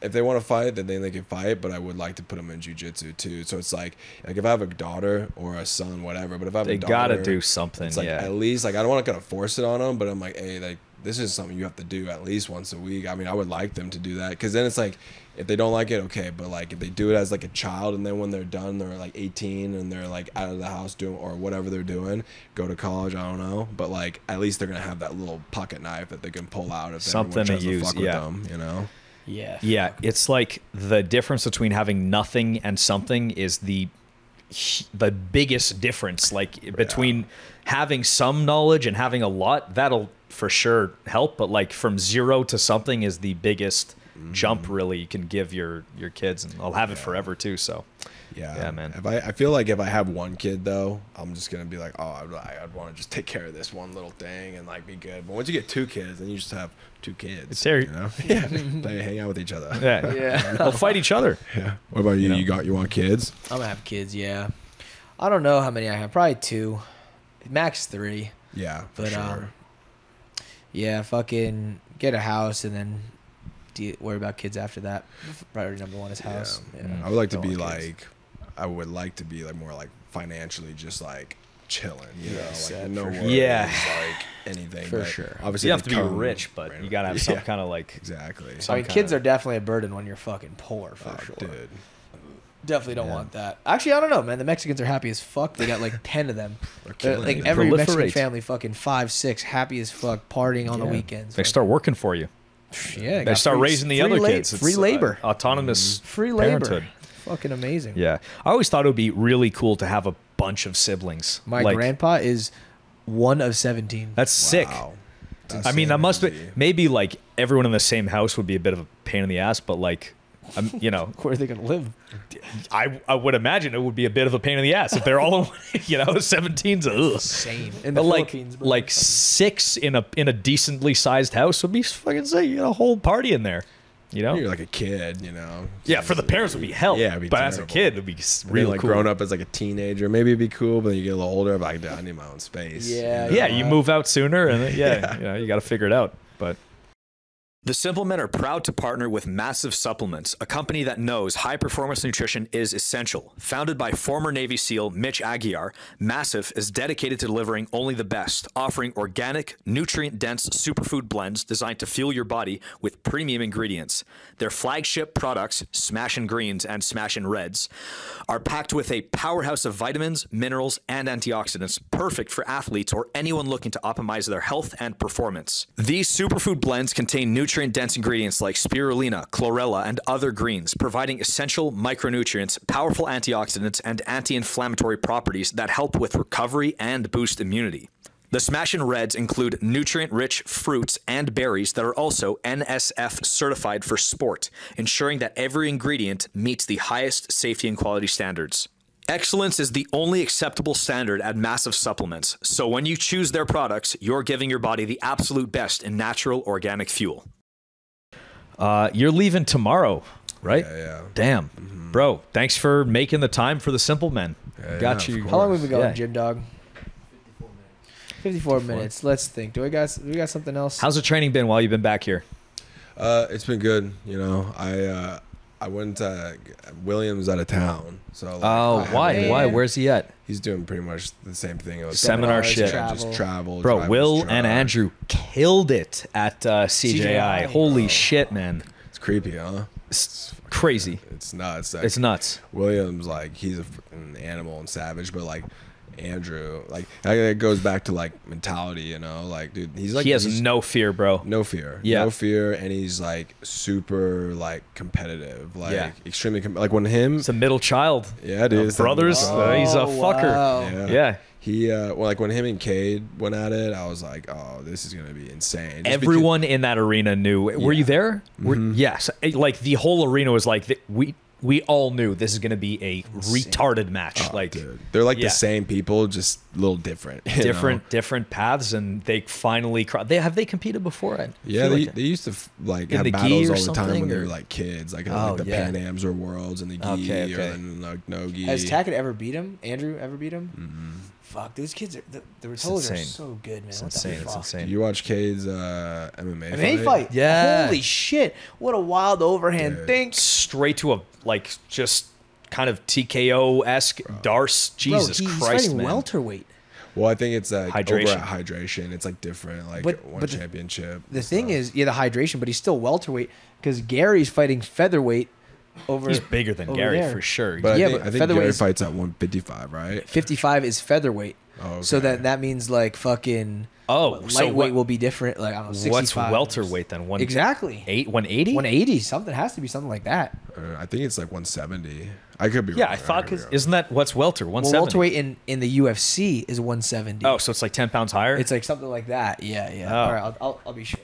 if they want to fight, then they can fight, but I would like to put them in jiu-jitsu too. So it's like if I have a daughter or a son, whatever, but if I have a daughter, gotta do something. It's like at least like I don't want to kind of force it on them, but I'm like, hey, like this is something you have to do at least once a week. I mean, I would like them to do that, because then it's like if they don't like it, okay, but like if they do it as like a child, and then when they're done, they're like 18 and they're like out of the house doing or whatever they're doing, go to college, I don't know, but like at least they're gonna have that little pocket knife that they can pull out if something to use. Fuck with them, you know. Yeah, it's like the difference between having nothing and something is the biggest difference. Like between having some knowledge and having a lot, that'll for sure help. But like from zero to something is the bigged jump really you can give your kids, and I'll have it forever too. So yeah, man. I feel like if I have one kid though, I'm just gonna be like, oh, I'd want to just take care of this one little thing and like be good. But once you get two kids, then you just have two kids. It's there, you know? Yeah, they hang out with each other. Yeah. They'll fight each other. Yeah. What about you? You want kids? I'm gonna have kids. Yeah. I don't know how many I have. Probably 2, max 3. Yeah, but sure. Yeah, fucking get a house and then worry about kids after that. Priority number 1 is house. Yeah. I would like to be like more like financially just like chilling, you know, like no worries, like anything. For sure. Obviously, you have to be rich, but you gotta have some kind of like exactly. I mean, kids are definitely a burden when you're fucking poor, for sure. Dude. Definitely don't want that. Actually, I don't know, man. The Mexicans are happy as fuck. They got like 10 of them. Like every Mexican family, fucking 5, 6, happy as fuck, partying on the weekends. They start working for you. Yeah, they start raising the other kids. Free labor, autonomous free labor. parenthood. Fucking amazing. Yeah, I always thought it would be really cool to have a bunch of siblings. My grandpa is 1 of 17. That's sick. I mean, that must be maybe like everyone in the same house would be a bit of a pain in the ass, but like, you know, where are they gonna live? I would imagine it would be a bit of a pain in the ass if they're all, you know, 17s. Insane. In the Philippines, bro. Like 6 in a decently sized house would be fucking sick. You know, a whole party in there. You know, you're like a kid. You know. Yeah, for the parents would be hell. Yeah, but terrible. As a kid, it'd be really like cool. Growing up as like a teenager, maybe it'd be cool, but then you get a little older, I'm like, I need my own space. Yeah. Yeah, you move out sooner, and then, you know, you got to figure it out. But the Simplemen are proud to partner with MASF Supplements, a company that knows high-performance nutrition is essential. Founded by former Navy SEAL Mitch Aguiar, MASF is dedicated to delivering only the best, offering organic, nutrient-dense superfood blends designed to fuel your body with premium ingredients. Their flagship products, Smashin' Greens and Smashin' Reds, are packed with a powerhouse of vitamins, minerals, and antioxidants, perfect for athletes or anyone looking to optimize their health and performance. These superfood blends contain nutrient-dense ingredients like spirulina, chlorella, and other greens, providing essential micronutrients, powerful antioxidants, and anti-inflammatory properties that help with recovery and boost immunity. The Smashin' Reds include nutrient-rich fruits and berries that are also NSF certified for sport, ensuring that every ingredient meets the highest safety and quality standards. Excellence is the only acceptable standard at MASF Supplements, so when you choose their products, you're giving your body the absolute best in natural organic fuel. You're leaving tomorrow, right? Yeah. Damn. Bro, thanks for making the time for the Simplemen. Got you. How long have we been going, Gym Dog? 54 minutes. Let's think. We got something else? How's the training been while you've been back here? It's been good. You know, I went to William's out of town. So like, why? Where's he at? He's doing pretty much the same thing. Seminar shit. Just travel. Bro, Will and Andrew killed it at CJI. Holy shit, man. It's creepy, huh? It's crazy. It's nuts. It's nuts. William's like, he's an animal and savage, but like Andrew, like it goes back to like mentality, you know, like dude, he's like, he has no fear, bro. No fear. Yeah. No fear. And he's like super like competitive, like extremely like when him, it's a middle child. Yeah, dude. Brothers. He's a fucker. Wow. Yeah. He well, like when him and Cade went at it, I was like, oh, this is gonna be insane. Just everyone in that arena knew. Were you there? Yes. Like the whole arena was like, we all knew this is going to be a retarded match. Oh, dude. They're like yeah. the same people, just a little different. you know? Different paths, and they finally have they competed before? Yeah, they used to like in have the battles gi or all the time when something, they or- were like kids, like, Oh, like the yeah. Pan Ams or Worlds and the gi Okay. or then like no gi. Has Tackett ever beat him? Andrew ever beat him? Mm-hmm. Fuck, those kids are the Ruotolos are insane. so good, man. It's What insane. the It's fuck? insane. You watch Cade's MMA MMA fight. Yeah. Holy shit! What a wild overhand Dude. thing. Straight to a like just kind of TKO-esque Darce. Jesus Bro, he's Christ, fighting man. welterweight. Well, I think it's like Hydration. over at hydration. It's like different, like But- one but the- championship. The thing is, the hydration, but he's still welterweight because Gary's fighting featherweight over. He's bigger than over Gary there. for sure. But Yeah, I think, but I think featherweight Gary is- fights at 155, right? 55 is featherweight. Oh, So okay. that means like fucking. Oh, so lightweight will be different. Like I don't know. 65. what's welterweight then? Exactly. 180? 180. Something has to be something like that. I think it's like 170. I could be Yeah, wrong. I thought could be wrong. isn't that what's welter? Well, 170. welterweight in the UFC is 170. Oh, so it's like 10 pounds higher. It's like something like that. Yeah, yeah. Oh. All right, I'll be sure.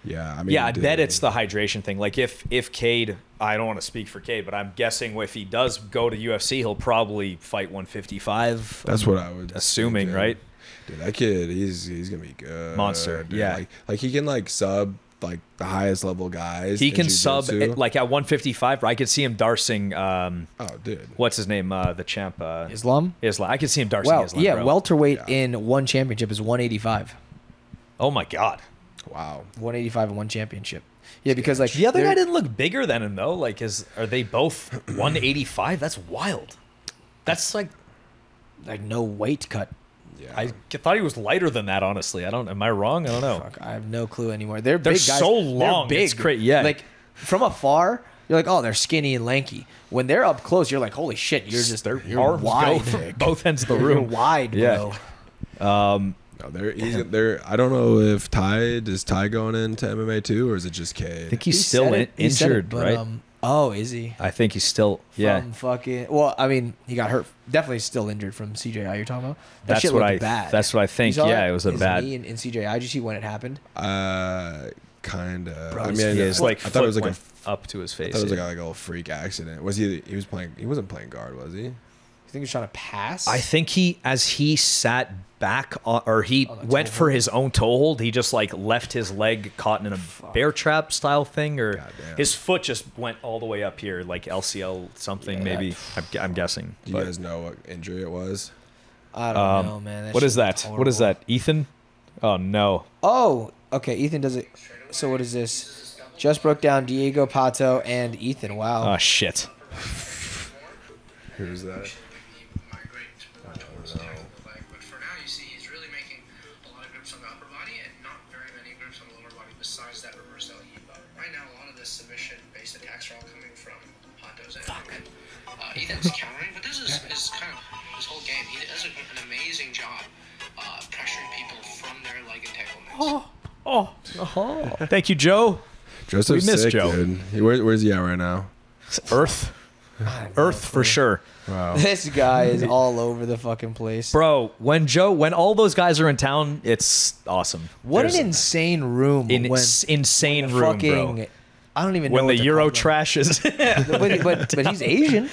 Yeah, I mean, yeah, I dude, bet it's the hydration thing. Like if Cade, I don't want to speak for Cade, but I'm guessing if he does go to UFC, he'll probably fight 155. That's what I would assuming, think, right? Dude, that kid, he's gonna be good. Monster, dude. yeah. Like he can like sub like the highest level guys. He in can sub jiu-jitsu. at, like at 155. I could see him darsing. Oh, dude. What's his name? The champ. Islam. Islam. I could see him darsing Well, Islam. yeah, bro. welterweight Yeah. in one championship is 185. Oh my god. Wow. 185 in one championship. Yeah, because like The other they're- guy didn't look bigger than him though. Like, are they both 185? That's wild. That's like like no weight cut. Yeah. I thought he was lighter than that. Honestly, I don't. Am I wrong? I don't know. Fuck, I have no clue anymore. They're They're big guys. so long, They're big. it's cra- yeah. Like from afar, you're like, oh, they're skinny and lanky. When they're up close, you're like, holy shit, you're Arms wide. go from both ends of the You're room. wide, Yeah. bro. No, they're. I don't know if is Ty going into MMA too, or is it just Cade? I think He he's still said it. He said it, injured, but, right? Oh, is he? I think he's still. Yeah, From fucking. Well, I mean, he got hurt. Definitely still injured from CJI. You're talking about. That that's shit what looked I. bad. That's what I think. You saw Yeah, it? it was a His bad. knee in CJI. Did you see when it happened? Kind of. Bro, I his mean, Yeah, his like I thought it was like went a. up to his I face. thought it was yeah. like a little freak accident. Was he? He was playing. He wasn't playing guard, was he? You think he was trying to pass? I think as he sat back or he On the went toe for hold. his own toe hold, he just like left his leg caught in a bear trap style thing, or Goddamn. his foot just went all the way up here, like LCL something Yeah, maybe. I'm guessing. Do you But, guys know what injury it was? I don't know, man. what shit is that? was What is horrible. that? Ethan? Oh no. Oh, okay. Ethan does it. So what is this? Just broke down Diego Pato and Ethan. Wow. Oh shit. Who's that? But for now, you see he's really making a lot of grips on the upper body and not very many grips on the lower body besides that reverse LE. But right now, a lot of the submission-based attacks are all coming from Hondo's end. Ethan's countering, but this is kind of his whole game. He does an amazing job pressuring people from their leg entanglements. Thank you, Joe. Joseph's We missed sick, Joe. dude. Where's he at right now? Earth. Earth for sure. Wow. This guy is all over the fucking place. Bro, when all those guys are in town, it's awesome. What There's an insane room. when insane the room, fucking, bro. I don't even know When what the to Euro call them. trash is. but he's Asian.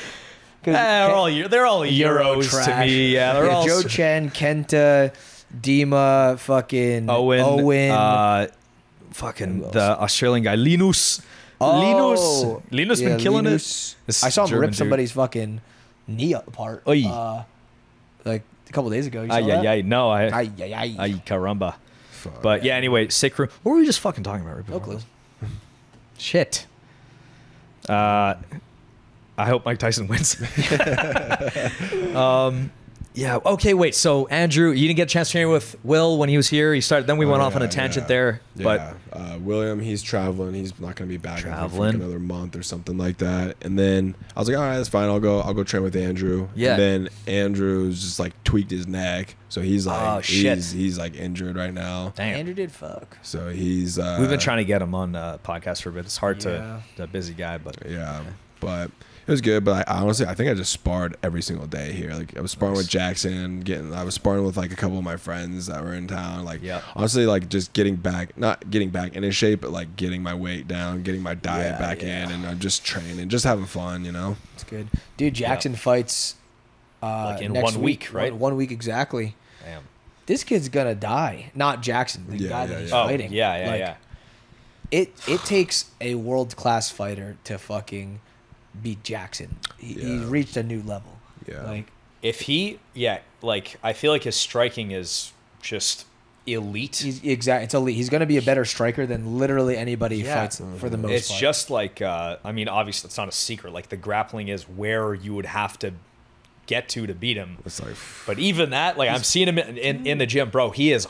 'Cause they're all Euro Euros to trash. me. Yeah, they're all Joe Chen, Kenta, Dima, fucking Owen. Fucking the Australian guy, Linus. Oh. Linus Yeah, been killing Linus. it. This I saw him German rip dude. somebody's fucking knee apart. Oy. Like a couple days ago. You saw Ay, that? ay, ay. No, Ay, ay, ay. ay, caramba. But yeah, anyway, sick room. What were we just fucking talking about? Right No before clue. this? Shit. I hope Mike Tyson wins. Yeah. Okay. Wait. So Andrew, you didn't get a chance to train with Will when he was here. He started. Then we went off on a tangent there. But William, he's traveling. He's not going to be back I think, for Traveling. like another month or something like that. And then I was like, all right, that's fine. I'll go train with Andrew. Yeah. And then Andrew's just like tweaked his neck, so he's like, Oh, shit. he's like injured right now. damn. Andrew did fuck. So he's. We've been trying to get him on podcast for a bit. It's hard Yeah. to. A busy guy, but Yeah, but It was good, but I honestly, I think I just sparred every single day here. Like I was sparring with Jackson, I was sparring with like a couple of my friends that were in town. Like honestly, like just not getting back into shape, but like getting my weight down, getting my diet back in, and I'm just training, just having fun, you know. It's good, dude. Jackson fights like in next 1 week, right? 1 week exactly. Damn. This kid's gonna die. Not Jackson, the guy that he's fighting. It takes a world-class fighter to fucking beat Jackson. He's reached a new level. Yeah. Like if he, like I feel like his striking is just elite. It's elite. He's going to be a better striker than literally anybody he fights for the most part. It's just like, I mean, obviously it's not a secret. Like the grappling is where you would have to get to beat him. It's like, but even that, like I'm seeing him in the gym, bro. He's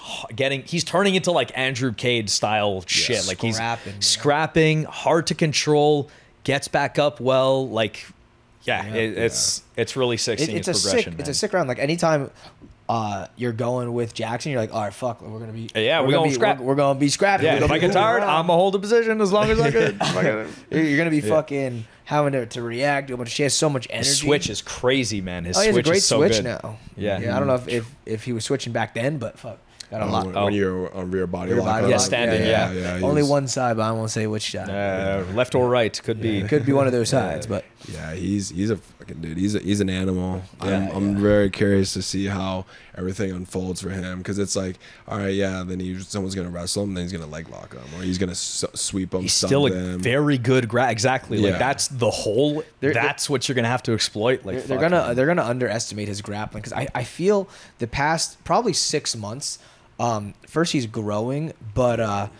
turning into like Andrew Cade style shit. Like he's scrapping, hard to control, gets back up well. Like, it's really sick seeing his progression. It's a sick round. Like anytime you're going with Jackson, you're like, all right, fuck, we're gonna be we're gonna be scrapping. Yeah, if I get tired, I'm gonna hold a position as long as I can. You're gonna be fucking having to react, but she has so much energy. His switch is crazy, man. His he has switch a great is so switch good. now. Yeah, I don't know if he was switching back then, but fuck. Got a lot. When you're on rear body lock. Yeah, standing. Yeah. Only one side, but I won't say which side. Left or right could be. Could be one of those sides, but yeah, he's a fucking dude. He's an animal. I'm very curious to see how everything unfolds for him, because it's like, all right, then someone's gonna wrestle him, then he's gonna leg lock him, or he's gonna sweep him. He's still a very good exactly. Like that's the whole. That's what you're gonna have to exploit. Like they're gonna underestimate his grappling, because I feel the past probably 6 months. First he's growing, but I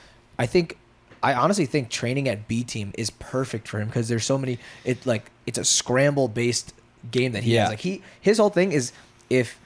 honestly think training at B team is perfect for him, because there's so many. It's a scramble based game that he has. Like his whole thing is, if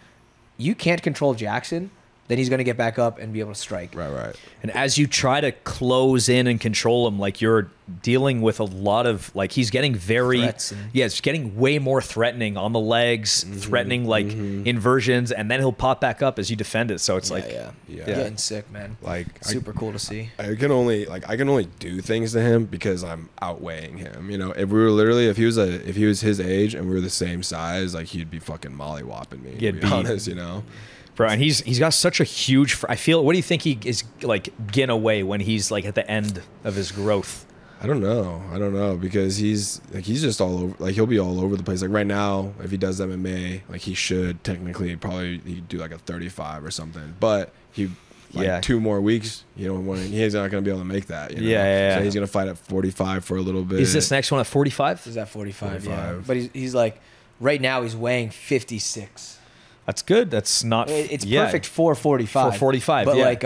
you can't control Jackson, then he's going to get back up and be able to strike. Right. And as you try to close in and control him, like you're dealing with a lot of, like he's getting it's getting way more threatening on the legs, threatening like inversions, and then he'll pop back up as you defend it. So it's getting sick, man. Like super cool to see. I can only do things to him because I'm outweighing him. You know, if he was his age and we were the same size, like he'd be fucking mollywhopping me. To be honest, you know. Bro, and he's got such a huge. I feel. What do you think he is like getting away when he's like at the end of his growth? I don't know because he's just all over. Like he'll be all over the place. Like right now, if he does MMA, like he should technically probably do like a 35 or something. But 2 more weeks, you know, he's not gonna be able to make that. You know? So he's gonna fight at 45 for a little bit. Is this next one at 45? He's at 45. Yeah. But he's like right now he's weighing 56. That's good. That's not. It's perfect for 45. For 45, but like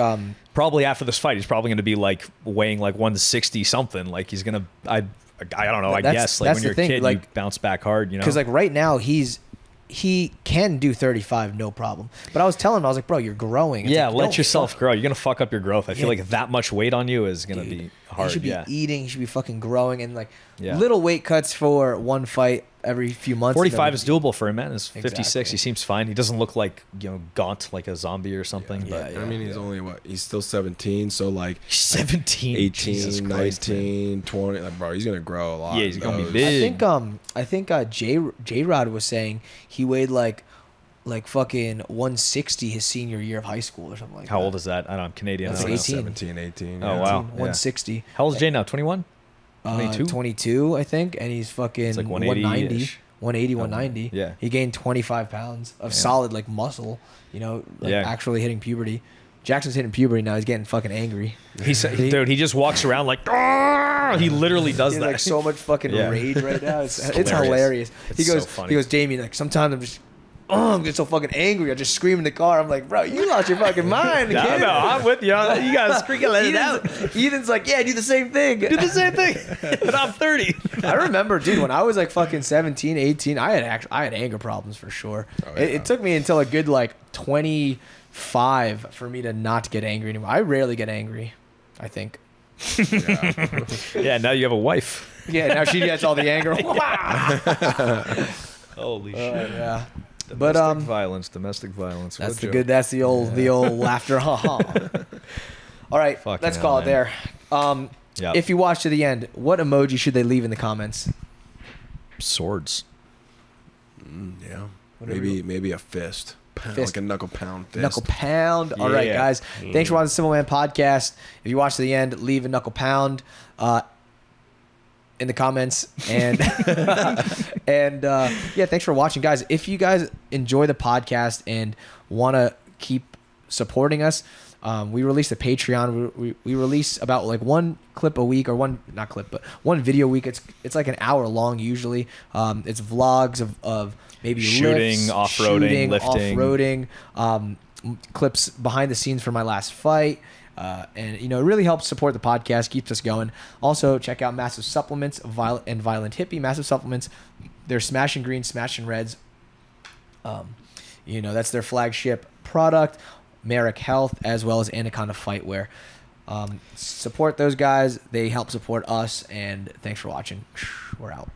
probably after this fight, he's probably going to be like weighing like 160 something. Like he's gonna. I don't know. I guess like when you're a kid, like, you bounce back hard. You know. Because like right now he can do 35 no problem. But I was telling him, I was like, bro, you're growing. It's like, let yourself grow. You're gonna fuck up your growth. I feel like that much weight on you is gonna be hard. You should be eating. You should be fucking growing, and like little weight cuts for one fight every few months. 45 is doable for him, man. It's 56. He seems fine. He doesn't look like, you know, gaunt like a zombie or something. I mean, he's only he's still 17, so like 17, 18, 19, 20. Like, bro, he's gonna grow a lot. Yeah, he's gonna be big. I think J-Rod was saying he weighed like fucking 160 his senior year of high school or something like that. How old is that? I don't know. I'm Canadian. That's 17, 18. Oh, wow. 160. How old is Jay now? 21? 22, I think, and he's fucking like 190, 190. Yeah. He gained 25 pounds of solid like muscle, you know, actually hitting puberty. Jackson's hitting puberty now. He's getting fucking angry. Dude, he just walks around like, he literally does that. Like so much fucking rage right now. It's hilarious. He goes, Jamie, like sometimes I'm just, I'm getting so fucking angry. I just scream in the car. I'm like, bro, you lost your fucking mind. No, I'm with you. You gotta scream and let it out. Ethan's like, yeah, do the same thing. Do the same thing. But I'm 30. I remember, dude, when I was like fucking 17, 18, I had anger problems for sure. It took me until a good like 25 for me to not get angry anymore. I rarely get angry, I think. Yeah, now you have a wife. Yeah, now she gets all the anger. Holy shit. Yeah. Domestic violence. That's the old laughter. All right, let's call it there. If you watch to the end, what emoji should they leave in the comments? Swords. Yeah. Maybe a fist. Fist. Like a knuckle pound fist. Knuckle pound. All right, Yeah. guys. Thanks for watching the Simpleman podcast. If you watch to the end, leave a knuckle pound in the comments. And yeah, thanks for watching, guys. If you guys enjoy the podcast and want to keep supporting us, we release the Patreon. We release about like one clip a week, or one video a week. It's like an hour long usually. It's vlogs of maybe Shooting, lifts, off-roading, lifting. off-roading, clips behind the scenes from my last fight. And it really helps support the podcast, keeps us going. Also, check out MASF Supplements and Violent Hippie. MASF Supplements, they're Smashing Green, Smashing Reds. That's their flagship product. Marekhealth, as well as Anaconda Fightwear. Support those guys. They help support us. And thanks for watching. We're out.